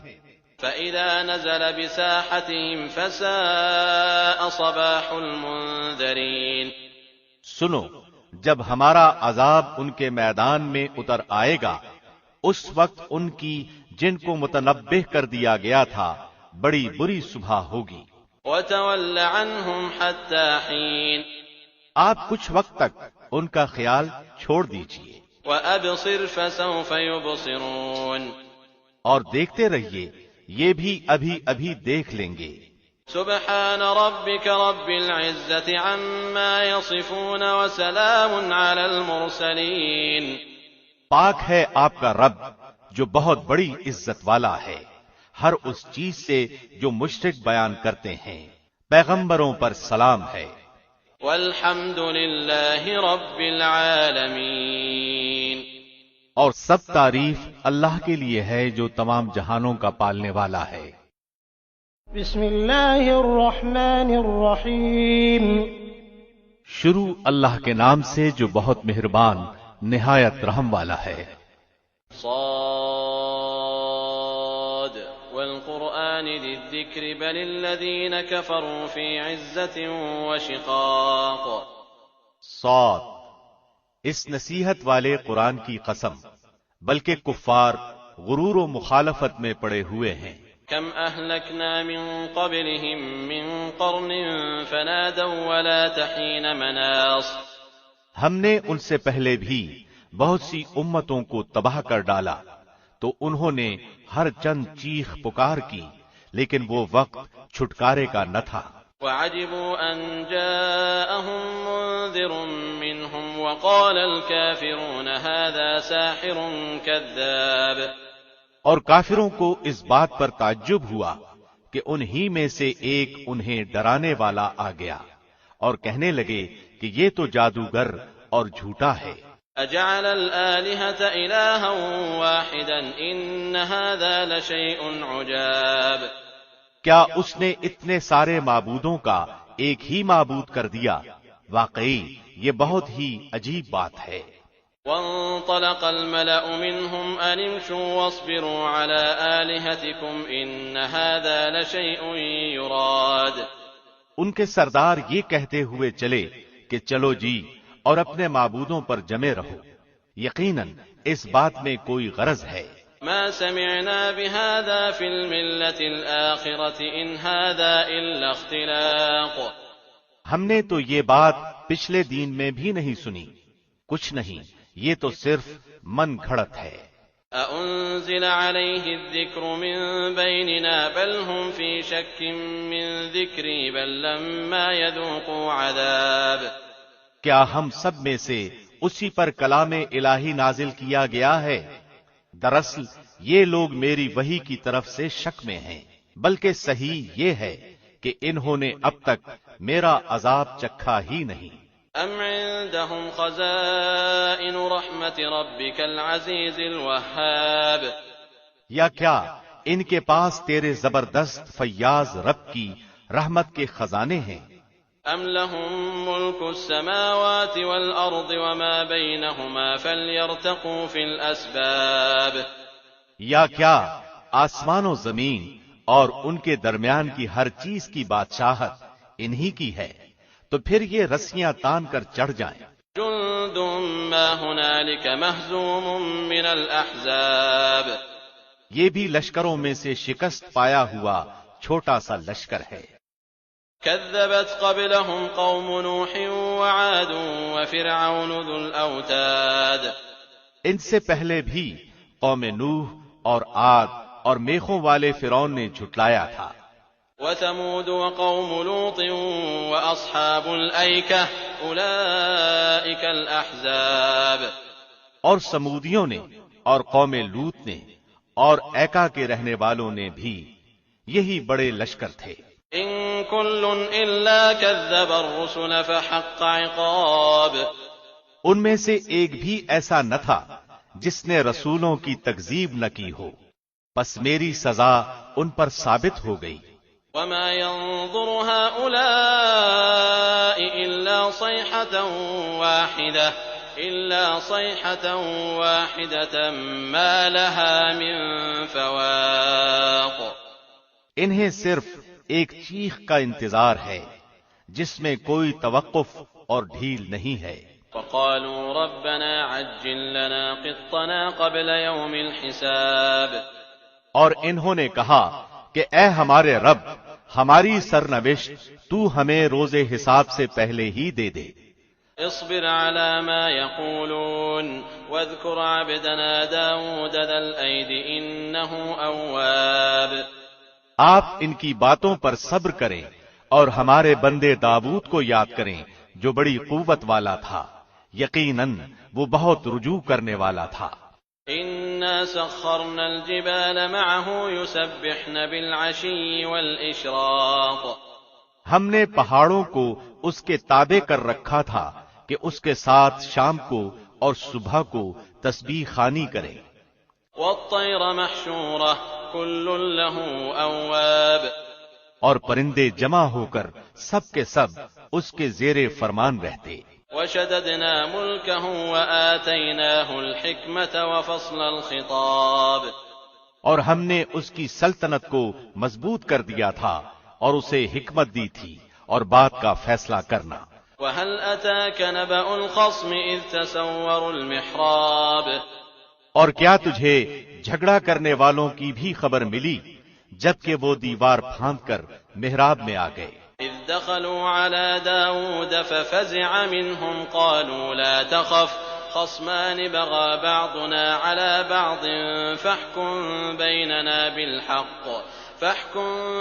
فَإِذَا نَزَلَ بِسَاحَتِهِمْ فَسَاءَ صَبَاحُ الْمُنذَرِينَ، سنو، جب ہمارا عذاب ان کے میدان میں اتر آئے گا، اس وقت ان کی جن کو متنبہ کر دیا گیا تھا بڑی بری صبح ہوگی۔ وَتَوَلَّ عَنْهُمْ حَتَّى حِينٍ، آپ کچھ وقت تک ان کا خیال چھوڑ دیجئے وَأَبْصِرْ فَسَوْفَ يُبْصِرُونَ، اور دیکھتے رہیے، یہ بھی ابھی ابھی دیکھ لیں گے۔ سبحان ربك رب العزة عما يصفون وسلام على المرسلين، پاک ہے آپ کا رب جو بہت بڑی عزت والا ہے ہر اس چیز سے جو مشرک بیان کرتے ہیں، پیغمبروں پر سلام ہے۔ والحمد لله رب العالمين، اور سب تعریف اللہ کے لیے ہے جو تمام جہانوں کا پالنے والا ہے۔ بسم اللہ الرحمن الرحیم، شروع اللہ کے نام سے جو بہت مہربان نہایت رحم والا ہے۔ صاد والقرآن ذی الذکر بل الذین کفروا فی عزة وشقاق، صاد، اس نصیحت والے قرآن کی قسم، بلکہ کفار غرور و مخالفت میں پڑے ہوئے ہیں۔ کم اہلکنا من قبلہم من قرن فنادوا ولا تحین مناص، ہم نے ان سے پہلے بھی بہت سی امتوں کو تباہ کر ڈالا تو انہوں نے ہر چند چیخ پکار کی، لیکن وہ وقت چھٹکارے کا نہ تھا۔ وعجبوا ان جاءهم منذر منهم وقال الكافرون هذا ساحر كذاب، اور کافروں کو اس بات پر تعجب ہوا کہ انہی میں سے ایک انہیں ڈرانے والا آ گیا اور کہنے لگے کہ یہ تو جادوگر اور جھوٹا ہے۔ اجعل الآلهة إلها واحدا ان هذا لشيء عجاب، کیا اس نے اتنے سارے معبودوں کا ایک ہی معبود کر دیا؟ واقعی یہ بہت ہی عجیب بات ہے۔ وانطلق الملأ منهم أن امشوا واصبروا على آلهتكم إن هذا لشيء يراد۔ ان کے سردار یہ کہتے ہوئے چلے کہ چلو جی اور اپنے معبودوں پر جمے رہو، یقیناً اس بات میں کوئی غرض ہے۔ ما سمعنا بهذا في الملة الآخرة إن هذا إلا اختلاق۔ ہم نے تو یہ بات پچھلے دین میں بھی نہیں سنی، کچھ نہیں، یہ تو صرف من گھڑت ہے۔ أأنزل عليه الذكر من بيننا بل هم في شك من ذكري بل لما يذوقوا عذاب۔ کیا ہم سب میں سے اسی پر کلام الہی نازل کیا گیا ہے؟ دراصل یہ لوگ میری وحی کی طرف سے شک میں ہیں، بلکہ صحیح یہ ہے کہ انہوں نے اب تک میرا عذاب چکھا ہی نہیں۔ أم عندهم خزائن رحمة ربك العزيز الوهاب۔ یا کیا ان کے پاس تیرے زبردست فیاض رب کی رحمت کے خزانے ہیں؟ أم لهم ملك السماوات والأرض وما بينهما فليرتقوا في الأسباب۔ یا کیا آسمان و زمین اور ان کے درمیان کی ہر چیز کی بادشاہت انہی کی ہے، تو پھر یہ رسیاں تان کر چڑھ جائیں۔ جند ما هنالك مهزوم من الأحزاب۔ یہ بھی لشکروں میں سے شکست پایا ہوا چھوٹا سا لشکر ہے۔ كذبت قبلهم قوم نوح وعاد وفرعون ذو الأوتاد۔ ان سے پہلے بھی قوم نوح اور عاد اور میخوں والے فرعون نے جھٹلایا تھا۔ وثمود وقوم لوط وأصحاب الأيكة أولئك الأحزاب۔ اور سمودیوں نے اور قوم لوط نے اور ایکا کے رہنے والوں نے بھی، یہی بڑے لشکر تھے۔ إن كل إلا كذب الرسل فحق عقاب۔ ان میں سے ایک بھی ایسا نہ تھا جس نے رسولوں کی تکذیب نہ کی ہو، پس میری سزا ان پر ثابت ہو گئی۔ وما ينظر هؤلاء إلا صيحة واحدة ما لها من فواق۔ انہیں صرف ایک چیخ کا انتظار ہے جس میں کوئی توقف اور ڈھیل نہیں ہے۔ وقالوا ربنا عجل لنا قطنا قبل يوم الحساب۔ اور انہوں نے کہا کہ اے ہمارے رب، ہماری سرنوشت تو ہمیں روز حساب سے پہلے ہی دے دے۔ اصبر على ما يقولون واذكر عبدنا داود ذا الأيد إنه أواب۔ آپ ان کی باتوں پر صبر کریں اور ہمارے بندے داؤد کو یاد کریں جو بڑی قوت والا تھا، یقیناً وہ بہت رجوع کرنے والا تھا۔ إنا سخرنا الجبال معه يسبحن بالعشي والإشراق۔ ہم نے پہاڑوں کو اس کے تابع کر رکھا تھا کہ اس کے ساتھ شام کو اور صبح کو تسبیح خوانی کریں۔ والطير محشورة كل له أواب۔ اور پرندے جمع ہو کر سب کے سب اس کے زیر فرمان رہتے۔ وشددنا ملكه وآتيناه الحكمة وفصل الخطاب۔ اور ہم نے اس کی سلطنت کو مضبوط کر دیا تھا اور اسے حکمت دی تھی اور بات کا فیصلہ کرنا۔ وهل أتاك نبأ الخصم إذ تسوروا المحراب۔ اور کیا تجھے جھگڑا کرنے والوں کی بھی خبر ملی جبکہ وہ دیوار پھاند کر محراب میں آ گئے؟ إذ دخلوا على داود ففزع منهم قالوا لا تخف خصمان بغى بعضنا على بعض فاحكم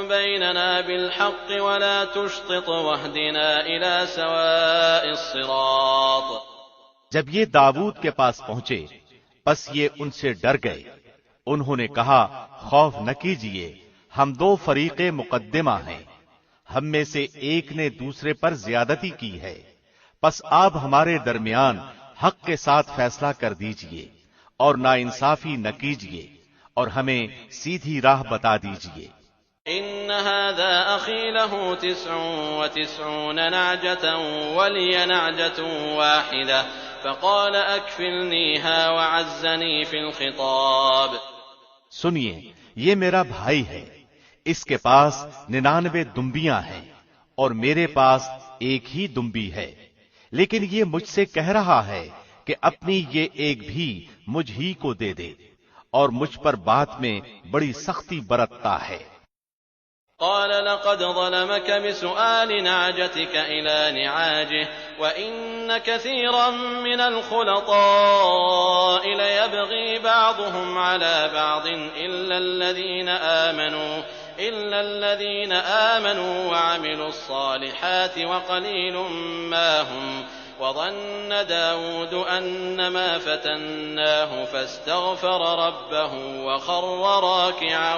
بيننا بالحق ولا تشطط واهدنا إلى سواء الصراط۔ جب یہ داؤد کے پاس پہنچے پس یہ ان سے ڈر گئے، انہوں نے کہا خوف نہ کیجیے، ہم دو فریق مقدمہ ہیں، ہم میں سے ایک نے دوسرے پر زیادتی کی ہے، پس آپ ہمارے درمیان حق کے ساتھ فیصلہ کر دیجئے اور ناانصافی نہ کیجیے اور ہمیں سیدھی راہ بتا دیجئے۔ إن هذا أخي له 99 نعجة ولي نعجة واحدة فقال أكفلنيها وعزني في الخطاب. سنیے، یہ میرا بھائی ہے، اس کے پاس 99 دمبیاں ہیں اور میرے پاس ایک ہی دمبی ہے، لیکن یہ مجھ سے کہہ رہا ہے کہ اپنی یہ ایک بھی مجھ ہی کو دے دے، اور مجھ پر بات میں بڑی سختی برتتا ہے. قال لقد ظلمك بسؤال نعجتك إلى نعاجه وإن كثيرا من الخلطاء ليبغي بعضهم على بعض إلا الذين آمنوا وعملوا الصالحات وقليل ما هم وظن داود أنما فتناه فاستغفر ربه وخر راكعا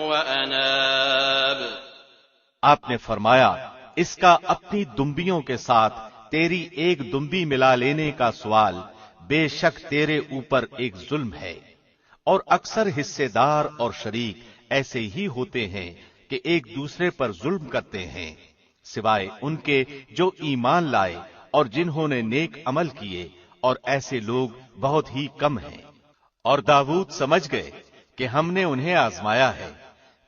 وأناب. آپ نے فرمایا، اس کا اپنی دمبیوں کے ساتھ تیری ایک دمبی ملا لینے کا سوال بے شک تیرے اوپر ایک ظلم ہے، اور اکثر حصے دار اور شریک ایسے ہی ہوتے ہیں کہ ایک دوسرے پر ظلم کرتے ہیں، سوائے ان کے جو ایمان لائے اور جنہوں نے نیک عمل کیے، اور ایسے لوگ بہت ہی کم ہیں. اور داؤد سمجھ گئے کہ ہم نے انہیں آزمایا ہے،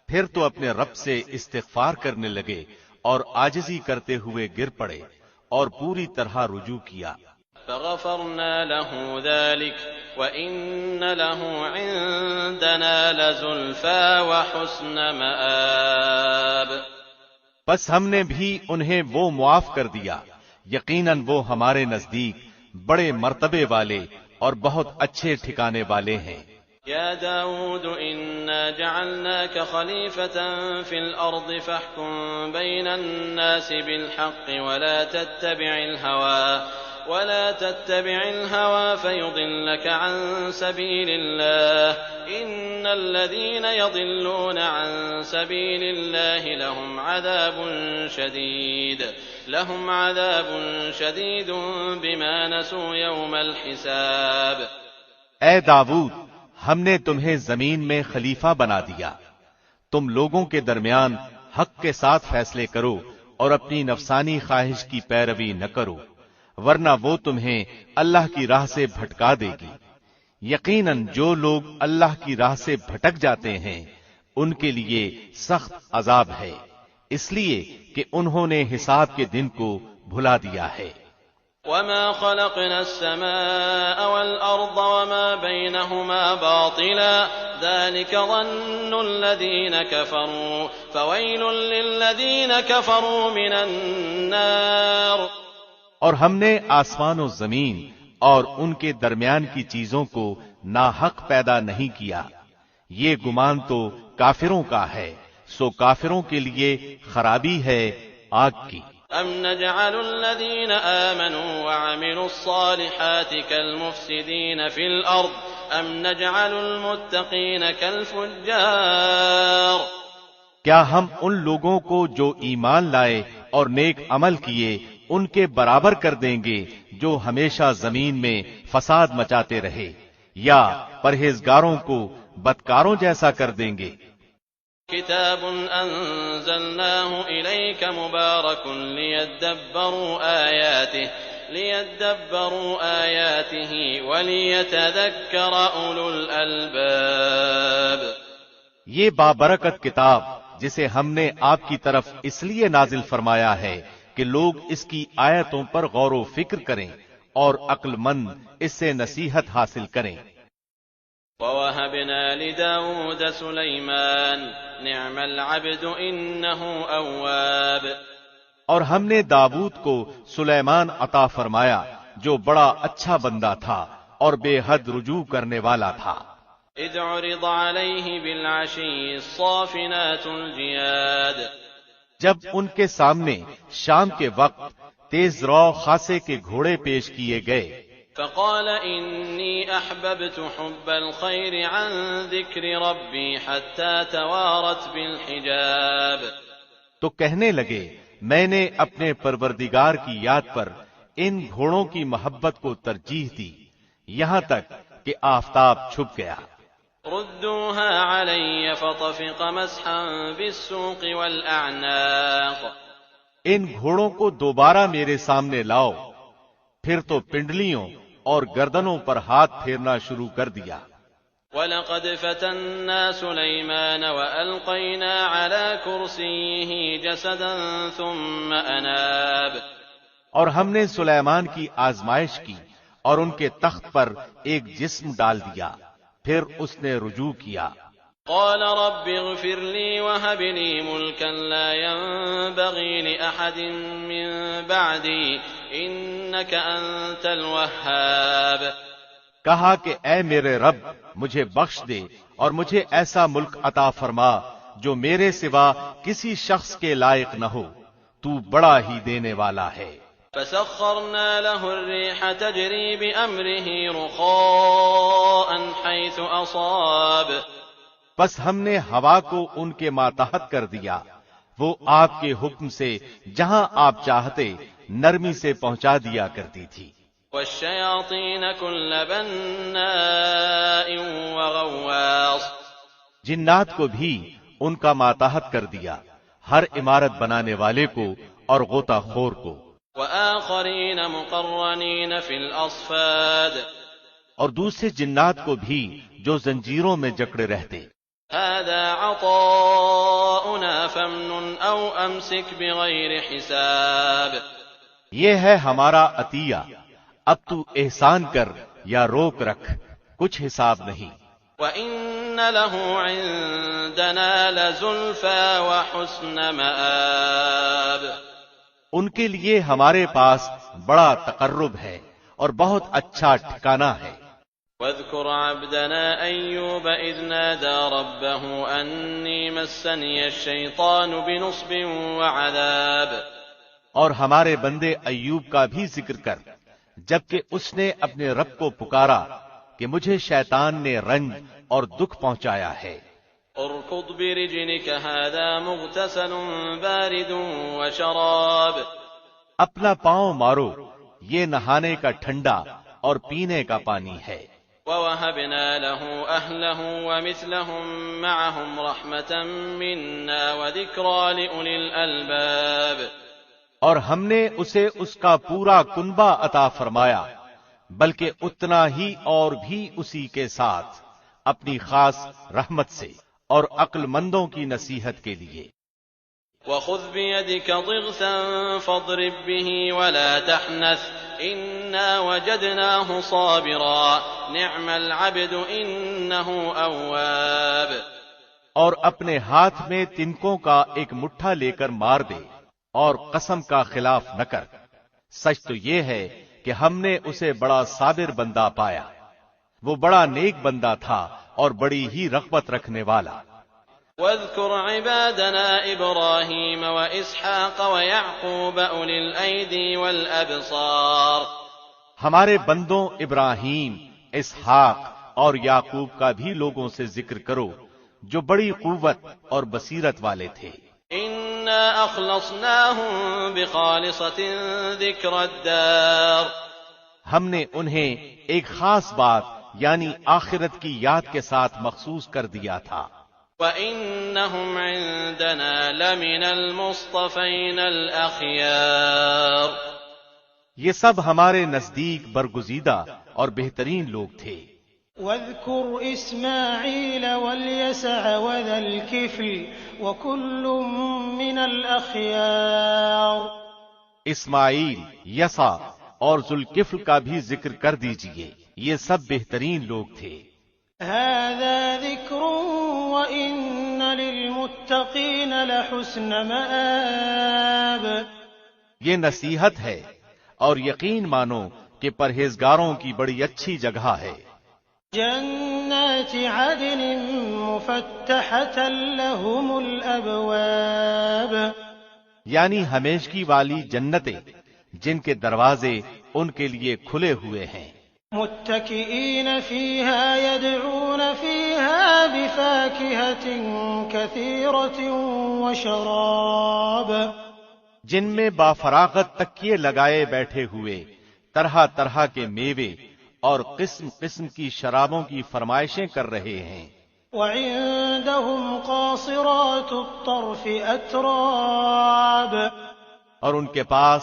پھر تو اپنے رب سے استغفار کرنے لگے اور عاجزی کرتے ہوئے گر پڑے اور پوری طرح رجوع کیا. فغفرنا له ذلك وإن له عندنا لزلفى وحسن مآب. بس ہم نے بھی انہیں وہ معاف کر دیا، یقیناً وہ ہمارے نزدیک بڑے مرتبے والے اور بہت اچھے ٹھکانے والے ہیں. يا داود إنا جعلناك خليفة في الأرض فاحكم بين الناس بالحق ولا تتبع الهوى فيضلك عن سبيل الله إن الذين يضلون عن سبيل الله لهم عذاب شديد بما نسوا يوم الحساب. اے داؤد، ہم نے تمہیں زمین میں خلیفہ بنا دیا، تم لوگوں کے درمیان حق کے ساتھ فیصلے کرو اور اپنی نفسانی خواہش کی پیروی نہ کرو، ورنہ وہ تمہیں اللہ کی راہ سے بھٹکا دے گی. یقیناً جو لوگ اللہ کی راہ سے بھٹک جاتے ہیں ان کے لیے سخت عذاب ہے، اس لیے کہ انہوں نے حساب کے دن کو بھلا دیا ہے. وما خلقنا السماء والأرض وما بينهما باطلا ذلك ظن الذين كفروا فويل للذين كفروا من النار. اور ہم نے آسمان و زمین اور ان کے درمیان کی چیزوں کو ناحق پیدا نہیں کیا، یہ گمان تو کافروں کا ہے، سو کافروں کے لیے خرابی ہے آگ کی. ام نجعل الذين آمنوا وعملوا الصالحات كالمفسدين في الأرض ام نجعل المتقين كالفجار. کیا ہم ان لوگوں کو جو ایمان لائے اور نیک عمل کیے ان کے برابر کر دیں گے جو ہمیشہ زمین میں فساد مچاتے رہے، یا پرہیزگاروں کو بدکاروں جیسا کر دیں گے؟ کتاب انزلناه الیک مبارک لیدبروا آیاته ولیتذکر اولو الالباب. یہ بابرکت کتاب جسے ہم نے آپ کی طرف اس لیے نازل فرمایا ہے کہ لوگ اس کی آیتوں پر غور و فکر کریں اور عقل مند اس سے نصیحت حاصل کریں. وَوَهَبْنَا لِدَاوُودَ سُلَيْمَانَ نِعْمَ الْعَبْدُ إِنَّهُ أَوَّابٌ. اور ہم نے داؤد کو سلیمان عطا فرمایا جو بڑا اچھا بندہ تھا اور بے حد رجوع کرنے والا تھا. اذ عرض علیہ بالعشی الصافنات الجیاد. جب ان کے سامنے شام کے وقت تیز رو خاصے کے گھوڑے پیش کیے گئے. فقال انی احببت حب الخیر عن ذکر ربی حتی توارت بالحجاب. تو کہنے لگے میں نے اپنے پروردگار کی یاد پر ان گھوڑوں کی محبت کو ترجیح دی یہاں تک کہ آفتاب چھپ گیا. ردوها علي فطفق مسحا بالسوق والأعناق. ان گھوڑوں کو دوبارہ میرے سامنے لاؤ. پھر تو پنڈلیوں اور گردنوں پر ہاتھ پھیرنا شروع کر دیا. وَلَقَدْ فَتَنَّا سُلَيْمَانَ وَأَلْقَيْنَا عَلَى كُرْسِيِّهِ جَسَدًا ثُمَّ أَنَابَ. اور ہم نے سلیمان کی آزمائش کی اور ان کے تخت پر ایک جسم ڈال دیا، پھر اس نے رجوع کیا. قال رب اغفر لي وهب لي ملكا لا ينبغي لأحد من بعدي إنك أنت الوهاب. کہا کہ اے میرے رب مجھے بخش دے اور مجھے ایسا ملک عطا فرما جو میرے سوا کسی شخص کے لائق نہ ہو، تو بڑا ہی دینے والا ہے. فسخرنا له الريح تجري بأمره رخاء حيث أصاب. بس ہم نے ہوا کو ان کے ماتحت کر دیا، وہ آپ کے حکم سے جہاں آپ چاہتے نرمی سے پہنچا دیا کرتی تھی. والشياطين كل بناء وغواص. جنات کو بھی ان کا ماتحت کر دیا، ہر عمارت بنانے والے کو اور غوطہ خور کو. وآخرين مقرنين في الأصفاد. اور دوسرے جنات کو بھی جو زنجیروں میں جکڑے رہتے. هذا عطاؤنا فامنن أو أمسك بغير حساب. یہ ہے ہمارا عطیہ، اب تو احسان کر یا روک رکھ، کچھ حساب نہیں. وَإِنَّ لَهُ عِندَنَا لَزُلْفَىٰ وَحُسْنَ مَآبٍ. ان کے لیے ہمارے پاس بڑا تقرب ہے اور بہت اچھا ٹھکانہ ہے. وَاذْكُرْ عَبْدَنَا أَيُّوبَ إِذْ نَادَىٰ رَبَّهُ أَنِّي مَسَّنِيَ الشَّيْطَانُ بِنُصْبٍ وَعَذَابٍ. اور ہمارے بندے ایوب کا بھی ذکر کر، جبکہ اس نے اپنے رب کو پکارا کہ مجھے شیطان نے رنج اور دکھ پہنچایا ہے. اركض برجلك هذا مغتسل بارد وشراب. اپنا پاؤں مارو، یہ نہانے کا ٹھنڈا اور پینے کا پانی ہے. وَوَهَبْنَا لَهُ أَهْلَهُ وَمِثْلَهُم مَّعَهُمْ رَحْمَةً مِّنَّا وَذِكْرَىٰ لِأُولِي الْأَلْبَابِ. اور ہم نے اسے اس کا پورا کنبہ عطا فرمایا، بلکہ اتنا ہی اور بھی اسی کے ساتھ اپنی خاص رحمت سے اور عقل مندوں کی نصیحت کے لیے. وَخُذْ بِيَدِكَ ضِغْثًا فَاضْرِب بِّهِ وَلَا تَحْنَثْ إِنَّا وَجَدْنَاهُ صَابِرًا نِعْمَ الْعَبْدُ إِنَّهُ أَوَّابٌ. اور اپنے ہاتھ میں تنکوں کا ایک مٹھا لے کر مار دے اور قسم کا خلاف نہ کر. سچ تو یہ ہے کہ ہم نے اسے بڑا صابر بندہ پایا، وہ بڑا نیک بندہ تھا اور بڑی ہی رغبت رکھنے والا. واذكر عبادنا إبراهيم وإسحاق ويعقوب أولي الأيدي والأبصار. ہمارے بندوں ابراہیم، اسحاق اور یعقوب کا بھی لوگوں سے ذکر کرو جو بڑی قوت اور بصیرت والے تھے. إنا أخلصناهم بخالصة ذكر الدار. ہم نے انہیں ایک خاص بات یعنی آخرت کی یاد کے ساتھ مخصوص کر دیا تھا. وَإِنَّهُمْ عِندَنَا لَمِنَ الْمُصْطَفَيْنَ الْأَخْيَارِ. یہ سب ہمارے نزدیک برگزیدہ اور بہترین لوگ تھے. وَاذْكُرْ إِسْمَاعِيلَ وَالْيَسَعَ وَذَا الْكِفْلِ وَكُلٌّ مِّنَ الْأَخْيَارِ. اسماعیل، یسع اور ذوالکفل کا بھی ذکر کر دیجئے، یہ سب بہترین لوگ تھے. هذا ذکر وَإِنَّ لِلْمُتَّقِينَ لَحُسْنَ مَآبٍ. یہ نصیحت ہے اور یقین مانو کہ پرہیزگاروں کی بڑی اچھی جگہ ہے. جنات عدن مفتحة لهم الأبواب. یعنی ہمیشگی والی جنتیں جن کے دروازے ان کے لیے کھلے ہوئے ہیں. متكئين فيها يدعون فيها بفاكهة كثيرة وشراب. جن میں بافراغت تکیے لگائے بیٹھے ہوئے طرح طرح کے میوے اور قسم قسم کی شرابوں کی فرمائشیں کر رہے ہیں. وعندهم قاصرات الطرف أتراب اور ان کے پاس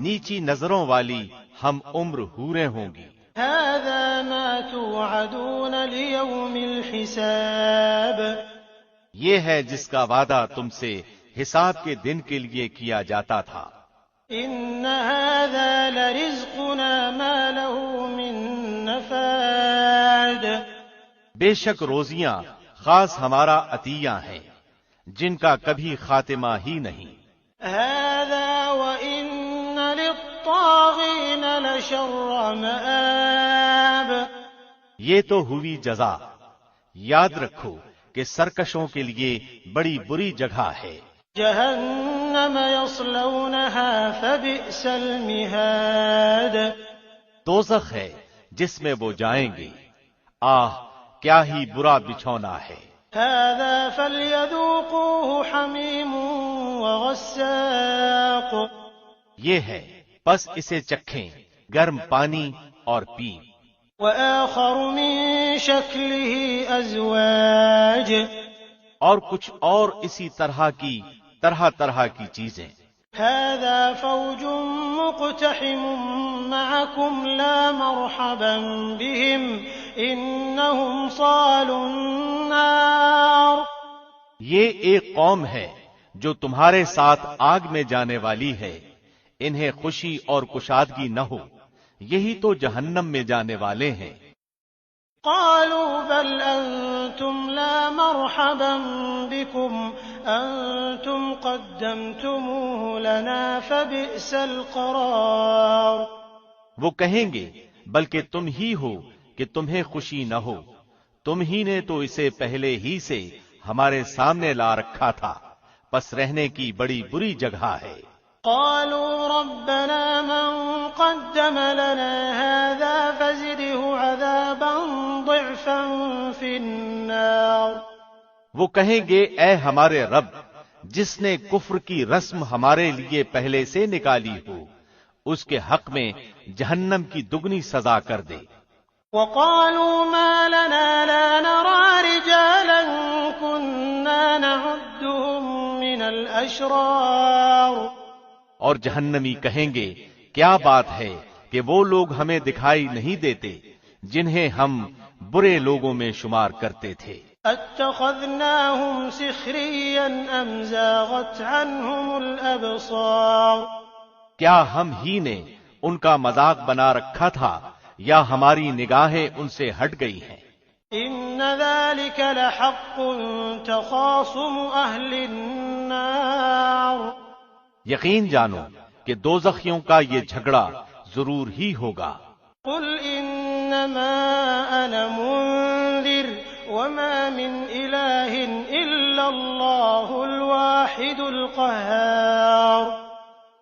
نیچی نظروں والی ہم عمر حوریں ہوں گی. هذا ما توعدون ليوم الحساب یہ ہے جس کا وعدہ تم سے حساب کے دن کے لیے کیا جاتا تھا. ان هذا لرزقنا ما له من نفاد بے شک روزیاں خاص ہمارا عطیہ ہیں جن کا کبھی خاتمہ ہی نہیں. هذا وإن للطاغين لشر مآب یہ تو ہوئی جزا. یاد رکھو کہ سرکشوں کے لیے بڑی بری جگہ ہے. جہنم یصلونها فبئس المہاد دوزخ ہے جس میں وہ جائیں گے. آہ کیا ہی برا بچھونا ہے. هذا فليذوقوه حمیم وغساق یہ ہے پس اسے چکھیں گرم پانی اور پی. وآخر من شکله ازواج اور کچھ اور اسی طرح کی چیزیں. هذا فوج مقتحم معكم لا مرحبا بهم انهم صالوا النار یہ ایک قوم ہے جو تمہارے ساتھ آگ میں جانے والی ہے. انہیں خوشی اور کشادگی نہ ہو، یہی تو جہنم میں جانے والے ہیں. قالوا بل انتم لا مرحبا بكم انتم قدمتموه لنا فبئس القرار وہ کہیں گے بلکہ تم ہی ہو کہ تمہیں خوشی نہ ہو، تم ہی نے تو اسے پہلے ہی سے ہمارے سامنے لا رکھا تھا، پس رہنے کی بڑی بری جگہ ہے. قالوا ربنا من قدم لنا هذا فزده عذابا ضعفا في النار وہ کہیں گے اے ہمارے رب جس نے کفر کی رسم ہمارے لیے پہلے سے نکالی ہو، اس کے حق میں جہنم کی دگنی سزا کر دے. وقالوا ما لنا لا نرى رجالا كنا نعدهم من الاشرار اور جہنمی کہیں گے کیا بات ہے کہ وہ لوگ ہمیں دکھائی نہیں دیتے جنہیں ہم برے لوگوں میں شمار کرتے تھے. اتخذناهم سخريا ام زاغت عنهم الابصار کیا ہم ہی نے ان کا مذاق بنا رکھا تھا یا ہماری نگاہیں ان سے ہٹ گئی ہیں. ان ذلك لحق تخاصم اهل النار یقین جانو کہ دوزخیوں کا یہ جھگڑا ضرور ہی ہوگا. قل انما انا منذر وما من اله الا الله الواحد القهار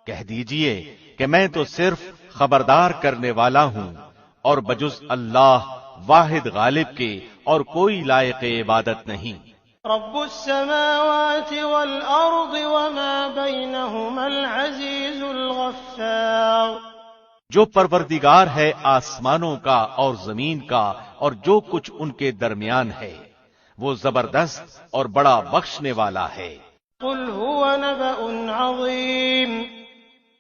کہہ دیجئے کہ میں تو صرف خبردار کرنے والا ہوں اور بجز اللہ واحد غالب کے اور کوئی لائق عبادت نہیں. رب السماوات والارض وما بينهما العزيز الغفار جو پروردگار ہے آسمانوں کا اور زمین کا اور جو کچھ ان کے درمیان ہے، وہ زبردست اور بڑا بخشنے والا ہے. قل هو نبأ عظيم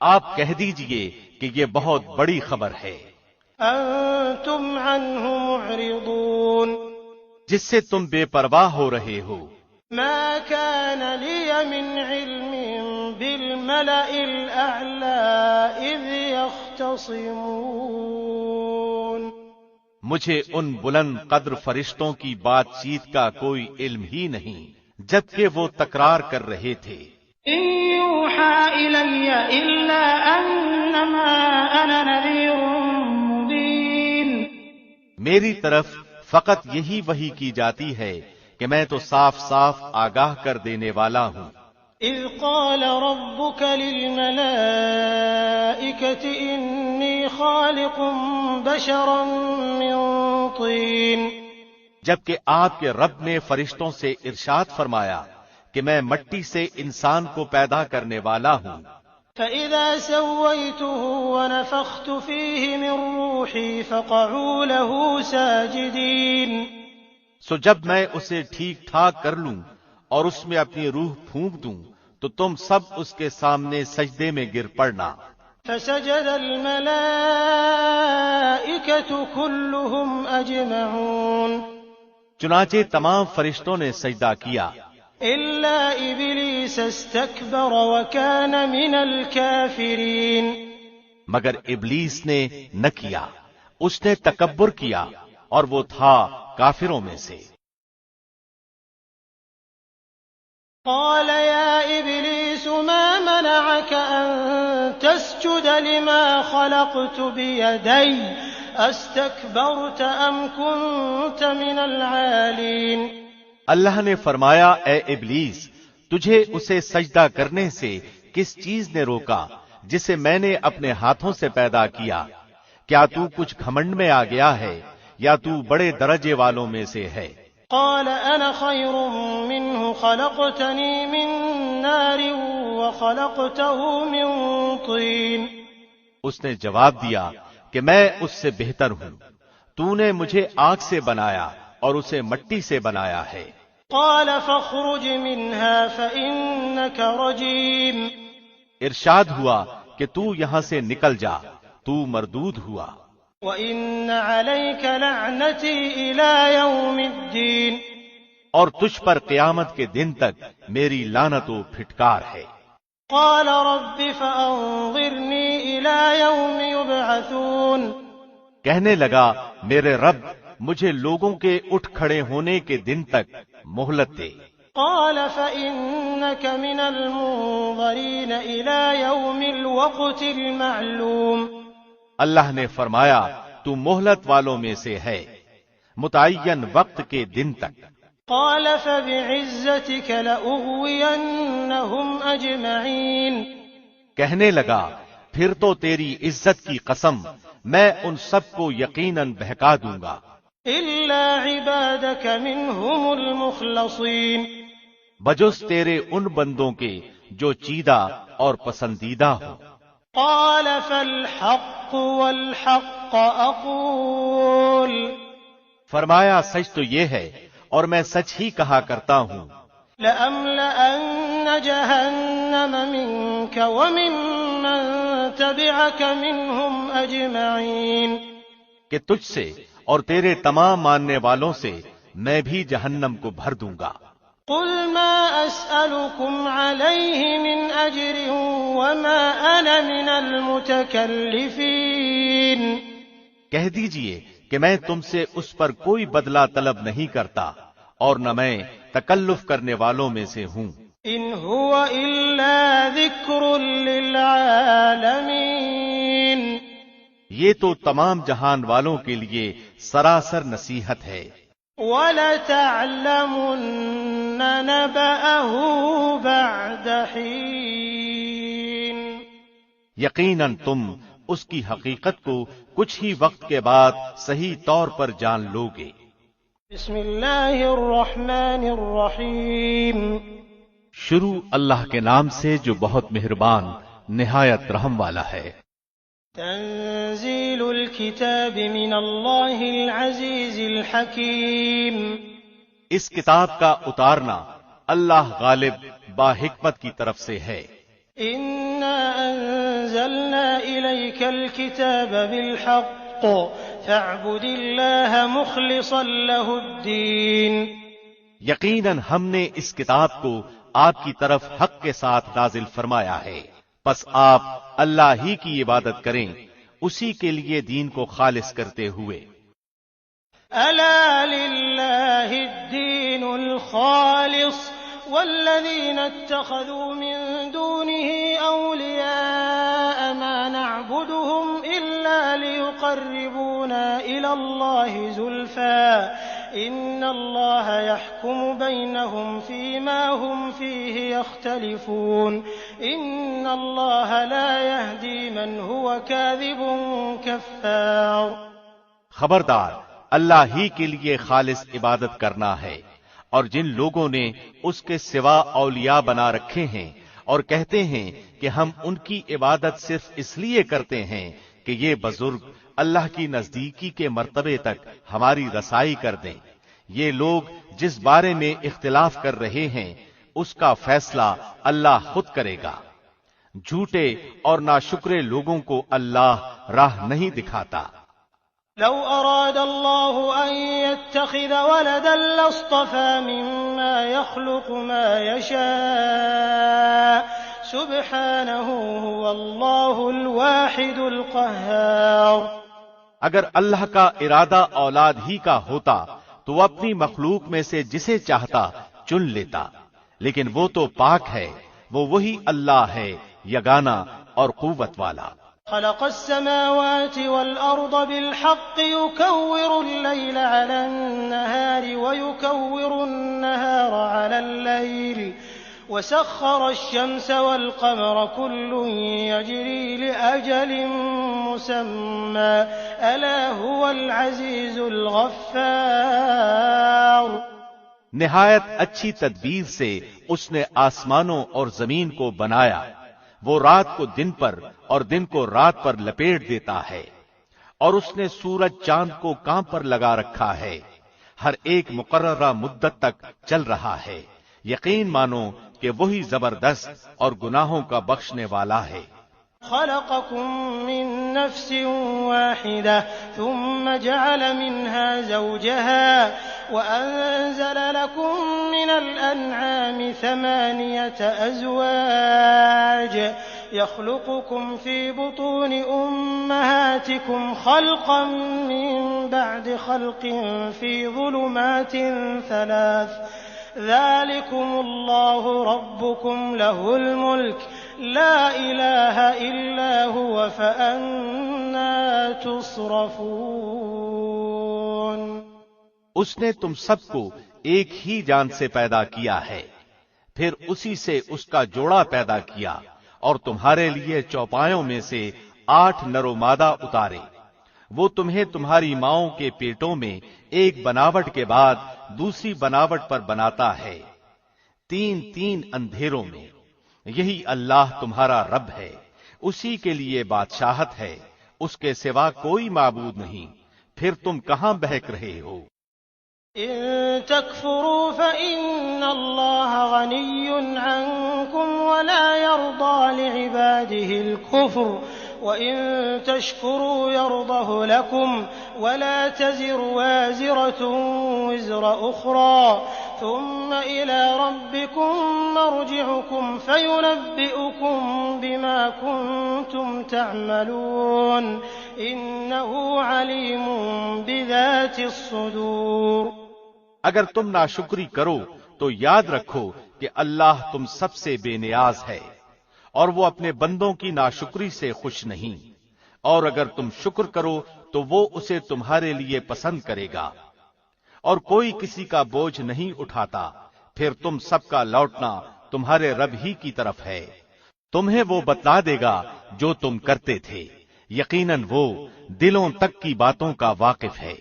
آپ کہہ دیجئے کہ یہ بہت بڑی خبر ہے. انتم عنه معرضون جس سے تم بے پرواہ ہو رہے ہو. ما كان لي من علم بالملأ الأعلى إذ يختصمون مجھے ان بلند قدر فرشتوں کی بات چیت کا کوئی علم ہی نہیں جبکہ وہ تکرار کر رہے تھے. إن يوحى إلي إلا أنما أنا نذير مبين میری طرف فقط یہی وحی کی جاتی ہے کہ میں تو صاف صاف آگاہ کر دینے والا ہوں. إذ قال ربك للملائكة إني خالق بشرا من طين جبکہ آپ کے رب نے فرشتوں سے ارشاد فرمایا کہ میں مٹی سے انسان کو پیدا کرنے والا ہوں. فإذا سويته ونفخت فيه من روحي فقعوا له ساجدين سو جب میں اسے ٹھیک ٹھاک کر لوں اور اس میں اپنی روح پھونک دوں تو تم سب اس کے سامنے سجدے میں گر پڑنا۔ فسجد الملائکة كلهم اجمعون، چنانچہ تمام فرشتوں نے سجدہ کیا الا ابلیس استکبر وکان من الکافرین، مگر ابلیس نے نہ کیا، اس نے تکبر کیا اور وہ تھا کافروں میں سے۔ قال یا ابلیس ما منعك ان تسجد لما خلقت بیدی استکبرت ام كنت من العالین۔ اللہ نے فرمایا اے ابلیس، تجھے اسے سجدہ کرنے سے کس چیز نے روکا جسے میں نے اپنے ہاتھوں سے پیدا کیا؟ کیا تو کچھ گھمنڈ میں آ گیا ہے یا تو بڑے درجے والوں میں سے ہے؟ قال انا خیر منه خلقتنی من نار وخلقته من طین، اس نے جواب دیا کہ میں اس سے بہتر ہوں، تو نے مجھے آگ سے بنایا اور اسے مٹی سے بنایا ہے۔ قال فاخرج منها فإنك رجیم، ارشاد ہوا کہ تو یہاں سے نکل جا، تو مردود ہوا۔ وَإِنَّ عَلَيْكَ لَعْنَتِي إِلَى يَوْمِ الدِّينِ، اور تجھ پر قیامت کے دن تک میری لعنت و پھٹکار ہے۔ قال رب فأنظرني إلى يوم يبعثون، کہنے لگا میرے رب مجھے لوگوں کے اٹھ کھڑے ہونے کے دن تک مہلت دے۔ قال فإنك من المنظرين إلى يوم الوقت المعلوم، اللہ نے فرمایا تو مہلت والوں میں سے ہے متعین وقت کے دن تک۔ قال فبعزتك لأغوينهم أجمعين، کہنے لگا پھر تو تیری عزت کی قسم میں ان سب کو یقیناً بہکا دوں گا، إلا عبادك منهم المخلصين، بجز تیرے ان بندوں کے جو چیدہ اور پسندیدہ ہوں۔ قال فالحق والحق أقول، فرمایا سچ تو یہ ہے اور میں سچ ہی کہا کرتا ہوں، لأملأن جهنم منك وممن تبعك منهم أجمعين، کہ تجھ سے اور تیرے تمام ماننے والوں سے میں بھی جہنم کو بھر دوں گا۔ قل ما أسألكم عليه من أجر وما أنا من المتكلفين، کہہ دیجئے کہ میں تم سے اس پر کوئی بدلہ طلب نہیں کرتا اور نہ میں تکلف کرنے والوں میں سے ہوں۔ إن هو إلا ذكر للعالمين، یہ تو تمام جہان والوں کے لیے سراسر نصیحت ہے۔ وَلَتَعْلَمُنَّ نَبَأَهُ بَعْدَ حِينٍ، یقیناً تم اس کی حقیقت کو کچھ ہی وقت کے بعد صحیح طور پر جان لوگے۔ بسم اللہ الرحمن الرحیم، شروع اللہ کے نام سے جو بہت مہربان نہایت رحم والا ہے۔ تنزیل الکتاب من اللہ العزیز الحکیم، اس کتاب کا اتارنا اللہ غالب با حکمت کی طرف سے ہے۔ انا انزلنا الیک الکتاب بالحق فاعبد اللہ مخلصا له الدین، یقیناً ہم نے اس کتاب کو آپ کی طرف حق کے ساتھ نازل فرمایا ہے، پس آپ اللہ ہی کی عبادت کریں اسی کے لیے دین کو خالص کرتے ہوئے۔ الا للہ الدین الخالص والذین اتخذوا من دونه اولیاء ما نعبدهم الا ليقربونا الى اللہ زلفى ان اللہ يحكم بينهم فيما هم فيه يختلفون ان اللہ لا يهدي من هو كاذب كفار۔ خبردار، اللہ ہی کے لیے خالص عبادت کرنا ہے، اور جن لوگوں نے اس کے سوا اولیاء بنا رکھے ہیں اور کہتے ہیں کہ ہم ان کی عبادت صرف اس لیے کرتے ہیں کہ یہ بزرگ اللہ کی نزدیکی کے مرتبے تک ہماری رسائی کر دیں، یہ لوگ جس بارے میں اختلاف کر رہے ہیں اس کا فیصلہ اللہ خود کرے گا۔ جھوٹے اور ناشکرے لوگوں کو اللہ راہ نہیں دکھاتا۔ لو أراد الله أن يتخذ ولدا لاصطفى مما يخلق ما يشاء سبحانه هو الله الواحد القهار۔ اگر اللہ کا ارادہ اولاد ہی کا ہوتا تو وہ اپنی مخلوق میں سے جسے چاہتا چن لیتا، لیکن وہ تو پاک ہے، وہ وہی اللہ ہے یگانہ اور قوت والا۔ خلق السماوات والأرض بالحق يكور الليل على النهار ويكور النهار على الليل وسخر الشمس والقمر كل يجري لأجل مسمى ألا هو العزيز الغفار۔ نہایت اچھی تدبیر سے اس نے آسمانوں اور زمین کو بنایا، وہ رات کو دن پر اور دن کو رات پر لپیٹ دیتا ہے، اور اس نے سورج چاند کو کام پر لگا رکھا ہے، ہر ایک مقررہ مدت تک چل رہا ہے۔ یقین مانو کہ وہی زبردست اور گناہوں کا بخشنے والا ہے۔ خلقكم من نفس واحدة ثم جعل منها زوجها وأنزل لكم من الأنعام 8 أزواج يخلقكم في بطون أمهاتكم خلقا من بعد خلق في ظلمات 3 ذلكم الله ربكم له الملك لا إله إلا هو فأنا تصرفون۔ اس نے تم سب کو ایک ہی جان سے پیدا کیا ہے، پھر اسی سے اس کا جوڑا پیدا کیا اور تمہارے لیے چوپایوں میں سے 8 نر و مادہ اتارے۔ وہ تمہیں تمہاری ماؤں کے پیٹوں میں ایک بناوٹ کے بعد دوسری بناوٹ پر بناتا ہے، 3 اندھیروں میں۔ یہی اللہ تمہارا رب ہے، اسی کے لیے بادشاہت ہے، اس کے سوا کوئی معبود نہیں، پھر تم کہاں بہک رہے ہو؟ إن تكفروا فإن الله غني عنكم ولا يرضى لعباده الكفر وإن تشكروا يرضه لكم ولا تزر وازرة وزر أخرى ثم إلى ربكم مرجعكم فينبئكم بما كنتم تعملون إنه عليم بذات الصدور۔ اگر تم ناشکری کرو تو یاد رکھو کہ اللہ تم سب سے بے نیاز ہے اور وہ اپنے بندوں کی ناشکری سے خوش نہیں، اور اگر تم شکر کرو تو وہ اسے تمہارے لیے پسند کرے گا، اور کوئی کسی کا بوجھ نہیں اٹھاتا، پھر تم سب کا لوٹنا تمہارے رب ہی کی طرف ہے، تمہیں وہ بتلا دے گا جو تم کرتے تھے، یقیناً وہ دلوں تک کی باتوں کا واقف ہے۔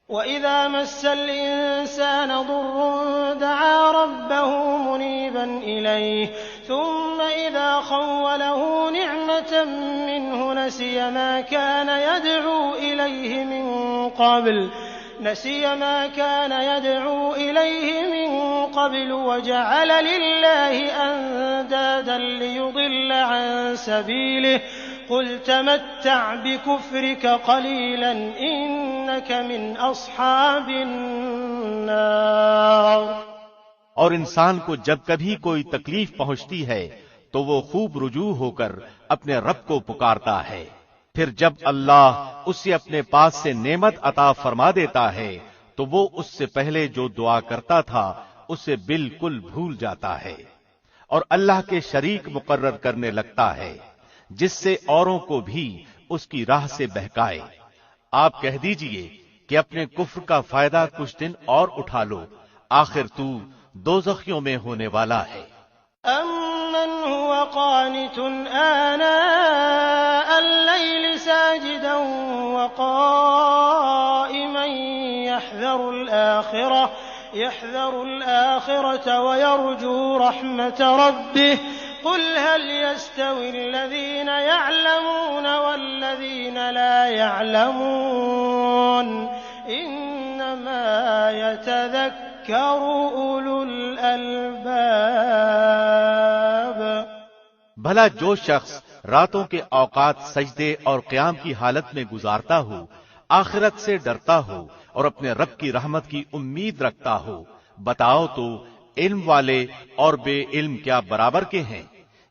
وَإِذَا مَسَّ الْإِنسَانَ ضُرٌّ دَعَا رَبَّهُ مُنِيبًا إِلَيْهِ ثُمَّ إِذَا خَوَّلَهُ نِعْمَةً مِّنْهُ نَسِيَ مَا كَانَ يَدْعُو إِلَيْهِ مِن قَبْلُ وَجَعَلَ لِلَّهِ أَندَادًا لِّيُضِلَّ عَن سَبِيلِهِ قُلْ تَمَتَّعْ بِكُفْرِكَ قَلِيلًا إِنَّكَ مِنْ أَصْحَابِ النَّارِ۔ اور انسان کو جب کبھی کوئی تکلیف پہنچتی ہے تو وہ خوب رجوع ہو کر اپنے رب کو پکارتا ہے، پھر جب اللہ اسے اپنے پاس سے نعمت عطا فرما دیتا ہے تو وہ اس سے پہلے جو دعا کرتا تھا اسے بالکل بھول جاتا ہے، اور اللہ کے شریک مقرر کرنے لگتا ہے جس سے اوروں کو بھی اس کی راہ سے بہکائے۔ آپ کہہ دیجئے کہ اپنے کفر کا فائدہ کچھ دن اور اٹھا لو، آخر تو دوزخیوں میں ہونے والا ہے۔ أَمَّنْ هُوَ قَانِتٌ آنَاءَ اللَّيْلِ سَاجِدًا وَقَائِمًا يَحْذَرُ الْآخِرَةَ وَيَرْجُو رَحْمَةَ رَبِّهِ قُلْ هَلْ يَسْتَوِي الَّذِينَ يَعْلَمُونَ وَالَّذِينَ لَا يَعْلَمُونَ إِنَّمَا إنما يتذكر أولو الألباب۔ بھلا جو شخص راتوں کے اوقات سجدے اور قیام کی حالت میں گزارتا ہو، آخرت سے ڈرتا ہو اور اپنے رب کی رحمت کی امید رکھتا ہو، بتاؤ تو علم والے اور بے علم کیا برابر کے ہیں؟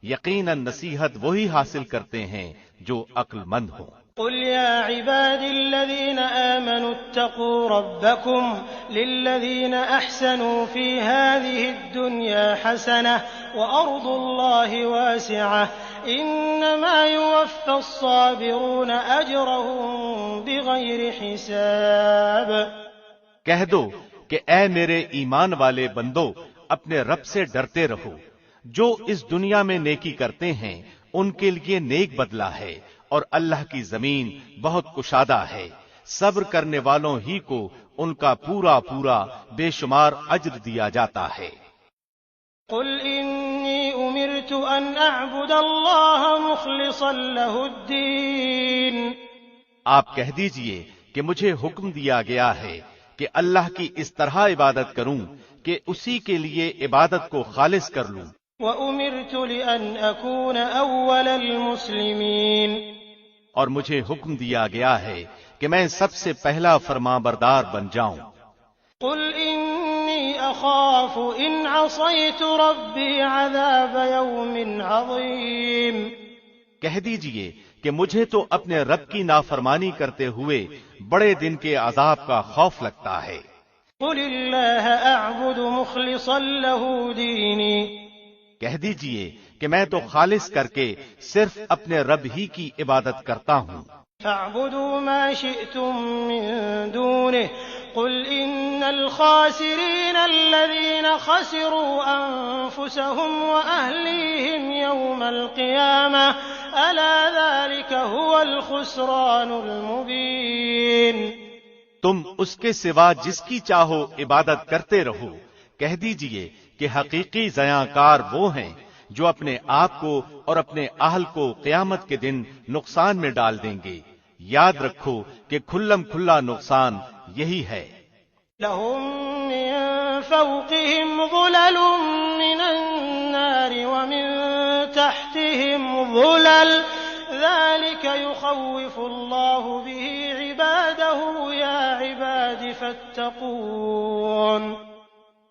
یقیناً نصیحت وہی حاصل کرتے ہیں جو عقل مند ہوں۔ قل يا عبادي الذين آمنوا اتقوا ربكم للذين أحسنوا في هذه الدنيا حسنة وأرض الله واسعة إنما يوفى الصابرون أجرهم بغير حساب۔ کہہ دو کہ اے میرے ایمان والے بندو، اپنے رب سے ڈرتے رہو، جو اس دنیا میں نیکی کرتے ہیں ان کے لیے نیک بدلہ ہے، اور اللہ کی زمین بہت کشادہ ہے، صبر کرنے والوں ہی کو ان کا پورا پورا بے شمار اجر دیا جاتا ہے۔ قل انی امرت ان اعبد اللہ مخلصا له الدین۔ آپ کہہ دیجئے کہ مجھے حکم دیا گیا ہے کہ اللہ کی اس طرح عبادت کروں کہ اسی کے لیے عبادت کو خالص کر لوں۔ وَأُمِرْتُ لِأَنْ أَكُونَ أَوَّلَ الْمُسْلِمِينَ، اور مجھے حکم دیا گیا ہے کہ میں سب سے پہلا فرمانبردار بن جاؤں۔ قُلْ إِنِّي أَخَافُ إِنْ عَصَيْتُ رَبِّي عَذَابَ يَوْمٍ عَظِيمٍ۔ کہہ دیجئے کہ مجھے تو اپنے رب کی نافرمانی کرتے ہوئے بڑے دن کے عذاب کا خوف لگتا ہے۔ قُلِ اللَّهَ أَعْبُدُ مُخْلِصًا لَهُ دِينِي، کہہ دیجئے کہ میں تو خالص کر کے صرف اپنے رب ہی کی عبادت کرتا ہوں۔ فَاعْبُدُوا مَا شِئْتُم مِّن دُونِهِ قُلْ إِنَّ الْخَاسِرِينَ الَّذِينَ خَسِرُوا أَنفُسَهُمْ وَأَهْلِيهِمْ يَوْمَ الْقِيَامَةِ أَلَا ذَلِكَ هُوَ الْخُسْرَانُ الْمُبِينُ۔ تم اس کے سوا جس کی چاہو عبادت کرتے رہو، کہہ دیجئے کہ حقیقی زیاں کار وہ ہیں جو اپنے آپ کو اور اپنے اہل کو قیامت کے دن نقصان میں ڈال دیں گے۔ یاد رکھو کہ کھلم کھلا نقصان یہی ہے۔ لَهُم مِّن فَوْقِهِمْ ظُلَلٌ مِّنَ النَّارِ وَمِن تَحْتِهِمْ ظُلَلٌ ذَلِكَ يُخَوِّفُ اللَّهُ بِهِ عِبَادَهُ يَا عِبَادِ فَاتَّقُونِ۔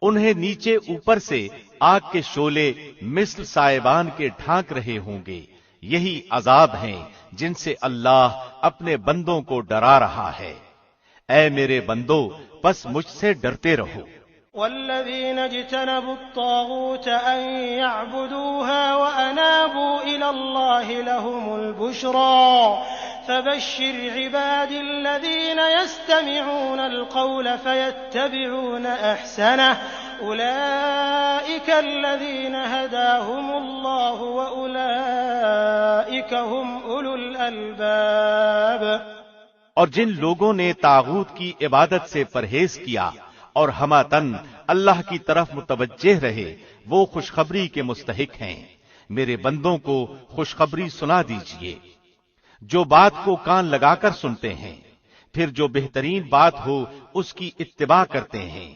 انہیں نیچے اوپر سے آگ کے شعلے مثل سائبان کے ڈھانک رہے ہوں گے، یہی عذاب ہیں جن سے اللہ اپنے بندوں کو ڈرا رہا ہے۔ اے میرے بندو، پس مجھ سے ڈرتے رہو۔ والذین اجتنبوا الطاغوت ان يعبدوها وانابوا الى الله لهم البشرى فبشر عبادي الذين يستمعون القول فيتبعون احسنه اولئك الذين هداهم الله واولئك هم اولو الالباب۔ اور جن لوگوں نے طاغوت کی عبادت سے پرہیز کیا اور ہماتن اللہ کی طرف متوجہ رہے، وہ خوشخبری کے مستحق ہیں۔ میرے بندوں کو خوشخبری سنا دیجئے، جو بات کو کان لگا کر سنتے ہیں، پھر جو بہترین بات ہو اس کی اتباع کرتے ہیں،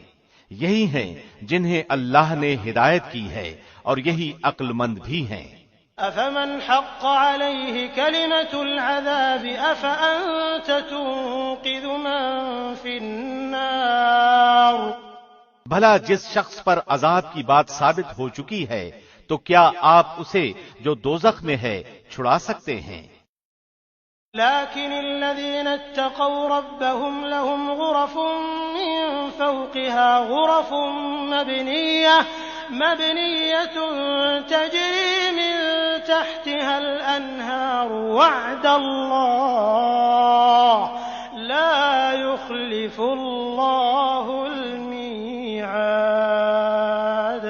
یہی ہیں جنہیں اللہ نے ہدایت کی ہے اور یہی عقل مند بھی ہیں۔ أفمن حق عليه كلمة العذاب أفأنت تنقذ من في النار۔ بھلا جس شخص پر عذاب کی بات ثابت ہو چکی ہے تو کیا آپ اسے جو دوزخ میں ہے چھڑا سکتے ہیں؟ لكن الذين اتقوا ربهم لهم غرف من فوقها غرف مبنية تجري من تحتها الأنهار وعد الله لا يخلف الله الميعاد۔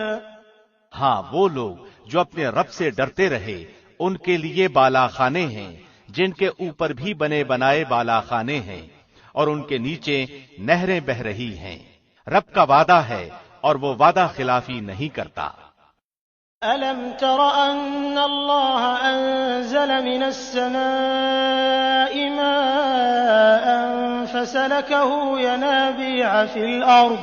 ہاں، وہ لوگ جو اپنے رب سے ڈرتے رہے ان کے لیے بالا خانے ہیں، جن کے اوپر بھی بنے بنائے بالا خانے ہیں اور ان کے نیچے نہریں بہ رہی ہیں۔ رب کا وعدہ ہے اور وہ وعدہ خلافی نہیں کرتا۔ أَلَمْ تَرَ أَنَّ اللَّهَ أَنزَلَ مِنَ السَّمَاءِ مَاءً فسلكه ينابيع في الأرض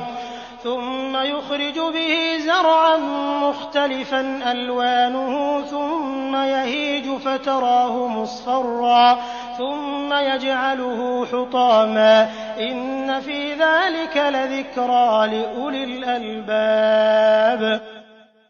ثم يخرج به زرعا مختلفا ألوانه ثم يهيج فتراه مصفرا ثم يجعله حطاما إن في ذلك لذكرى لأولي الألباب۔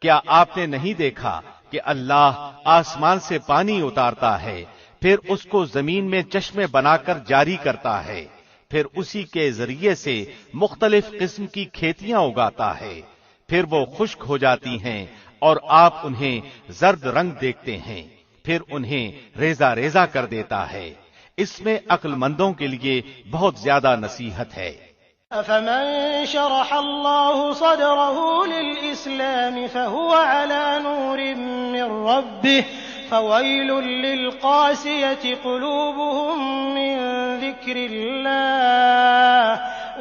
کیا آپ نے نہیں دیکھا کہ اللہ آسمان سے پانی اتارتا ہے، پھر اس کو زمین میں چشمے بنا کر جاری کرتا ہے، پھر اسی کے ذریعے سے مختلف قسم کی کھیتیاں اگاتا ہے، پھر وہ خشک ہو جاتی ہیں اور آپ انہیں زرد رنگ دیکھتے ہیں، پھر انہیں ریزہ ریزہ کر دیتا ہے۔ اس میں عقل مندوں کے لیے بہت زیادہ نصیحت ہے۔ أفمن شرح الله صدره للإسلام فهو على نور من ربه فويل للقاسية قلوبهم من ذكر الله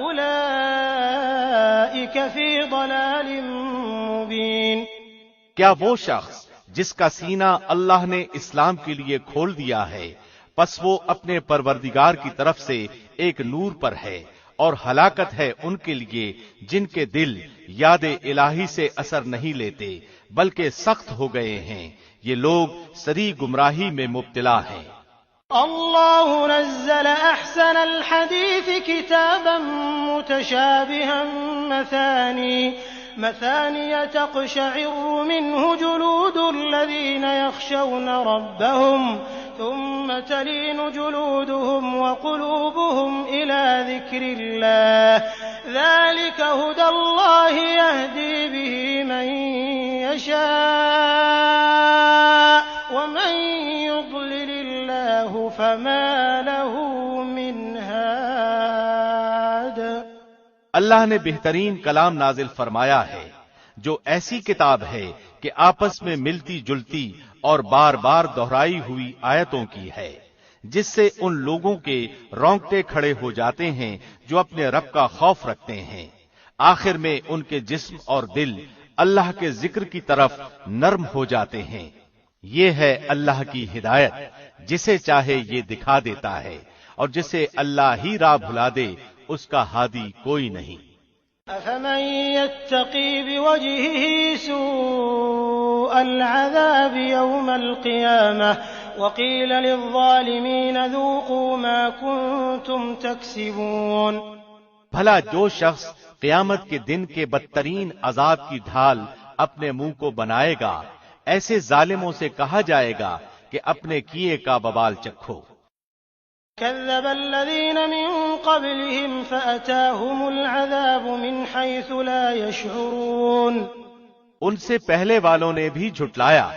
أولئك في ضلال مبين۔ کیا وہ شخص جس کا سینہ اللہ نے اسلام کے لیے کھول دیا ہے، پس وہ اپنے پروردگار کی طرف سے ایک نور پر ہے، اور ہلاکت ہے ان کے لیے جن کے دل یاد الہی سے اثر نہیں لیتے بلکہ سخت ہو گئے ہیں، یہ لوگ سری گمراہی میں مبتلا ہیں۔ اللہ نزل احسن الحدیث کتابا متشابہا مثانی تقشعر منه جلود الذین یخشون ربهم ثم تلين جلودهم وقلوبهم إلى ذكر الله ذلك هدى الله يهدي به من يشاء ومن يضلل الله فما له من هاد۔ اللہ نے بہترین کلام نازل فرمایا ہے جو ایسی کتاب ہے کہ آپس میں ملتی جلتی اور بار بار دہرائی ہوئی آیتوں کی ہے، جس سے ان لوگوں کے رونگٹے کھڑے ہو جاتے ہیں جو اپنے رب کا خوف رکھتے ہیں، آخر میں ان کے جسم اور دل اللہ کے ذکر کی طرف نرم ہو جاتے ہیں۔ یہ ہے اللہ کی ہدایت، جسے چاہے یہ دکھا دیتا ہے، اور جسے اللہ ہی راہ بھلا دے اس کا ہادی کوئی نہیں۔ أفمن يتقي بوجهه سوء العذاب يوم القيامة وقيل للظالمين ذوقوا ما كنتم تكسبون۔ بھلا جو شخص قیامت کے دن کے بدترین عذاب کی ڈھال اپنے منہ کو بنائے گا، ایسے ظالموں سے کہا جائے گا کہ اپنے کیے کا وبال چکھو۔ كذب الذين من قبلهم فأتاهم العذاب من حيث لا يشعرون۔ ان سے پہلے والوں نے بھی جھٹلایا،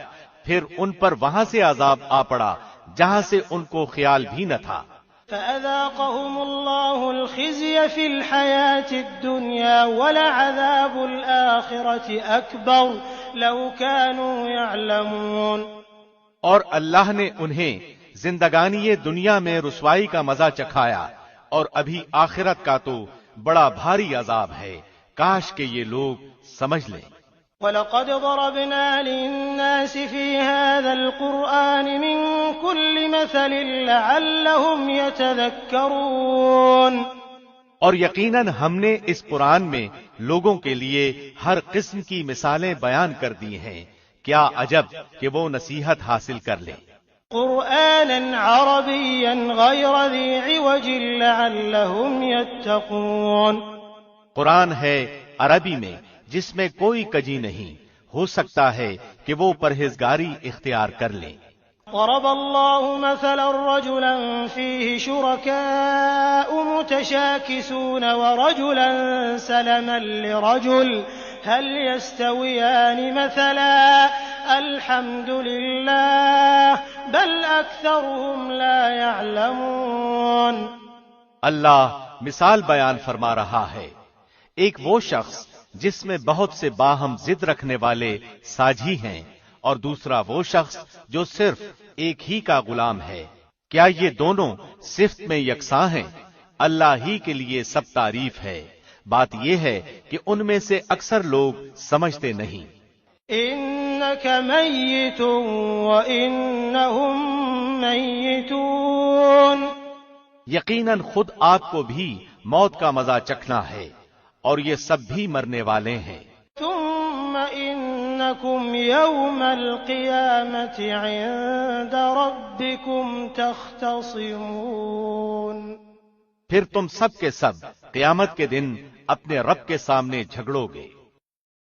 پھر ان پر وہاں سے عذاب آ پڑا جہاں سے ان کو خیال بھی نہ تھا۔ فأذاقهم الله الخزي في الحياة الدنيا ولعذاب الآخرة أكبر لو كانوا يعلمون۔ اور اللہ نے انہیں زندگانی دنیا میں رسوائی کا مزہ چکھایا، اور ابھی آخرت کا تو بڑا بھاری عذاب ہے، کاش کہ یہ لوگ سمجھ لیں۔ وَلَقَدْ ضَرَبْنَا لِلنَّاسِ فِي هَذَا الْقُرْآنِ مِنْ كُلِّ مَثَلٍ لَعَلَّهُمْ يَتَذَكَّرُونَ۔ اور یقیناً ہم نے اس قرآن میں لوگوں کے لیے ہر قسم کی مثالیں بیان کر دی ہیں، کیا عجب کہ وہ نصیحت حاصل کر لیں۔ قرآنا عربيا غير ذي عوج لعلهم يتقون۔ قرآن ہے عربی میں جس میں کوئی کجی نہیں، ہو سکتا ہے کہ وہ پرہیزگاری اختیار کر لیں۔ ضرب الله مثلا رجلا فيه شركاء متشاكسون ورجلا سلما لرجل هل يستويان مثلا الحمد لله بل أكثرهم لا يعلمون۔ اللہ مثال بیان فرما رہا ہے، ایک وہ شخص جس میں بہت سے باہم ضد رکھنے والے ساجھی ہیں، اور دوسرا وہ شخص جو صرف ایک ہی کا غلام ہے، کیا یہ دونوں صفت میں یکساں ہیں؟ اللہ ہی کے لیے سب تعریف ہے، بات یہ ہے کہ ان میں سے اکثر لوگ سمجھتے نہیں۔ إنك ميت وإنهم ميتون یقیناً خود آپ کو بھی موت کا مزہ چکھنا ہے اور یہ سب بھی مرنے والے ہیں. ثم انکم یوم القیامت عند ربکم تختصمون. پھر تم سب کے سب قیامت کے دن اپنے رب کے سامنے جھگڑو گے.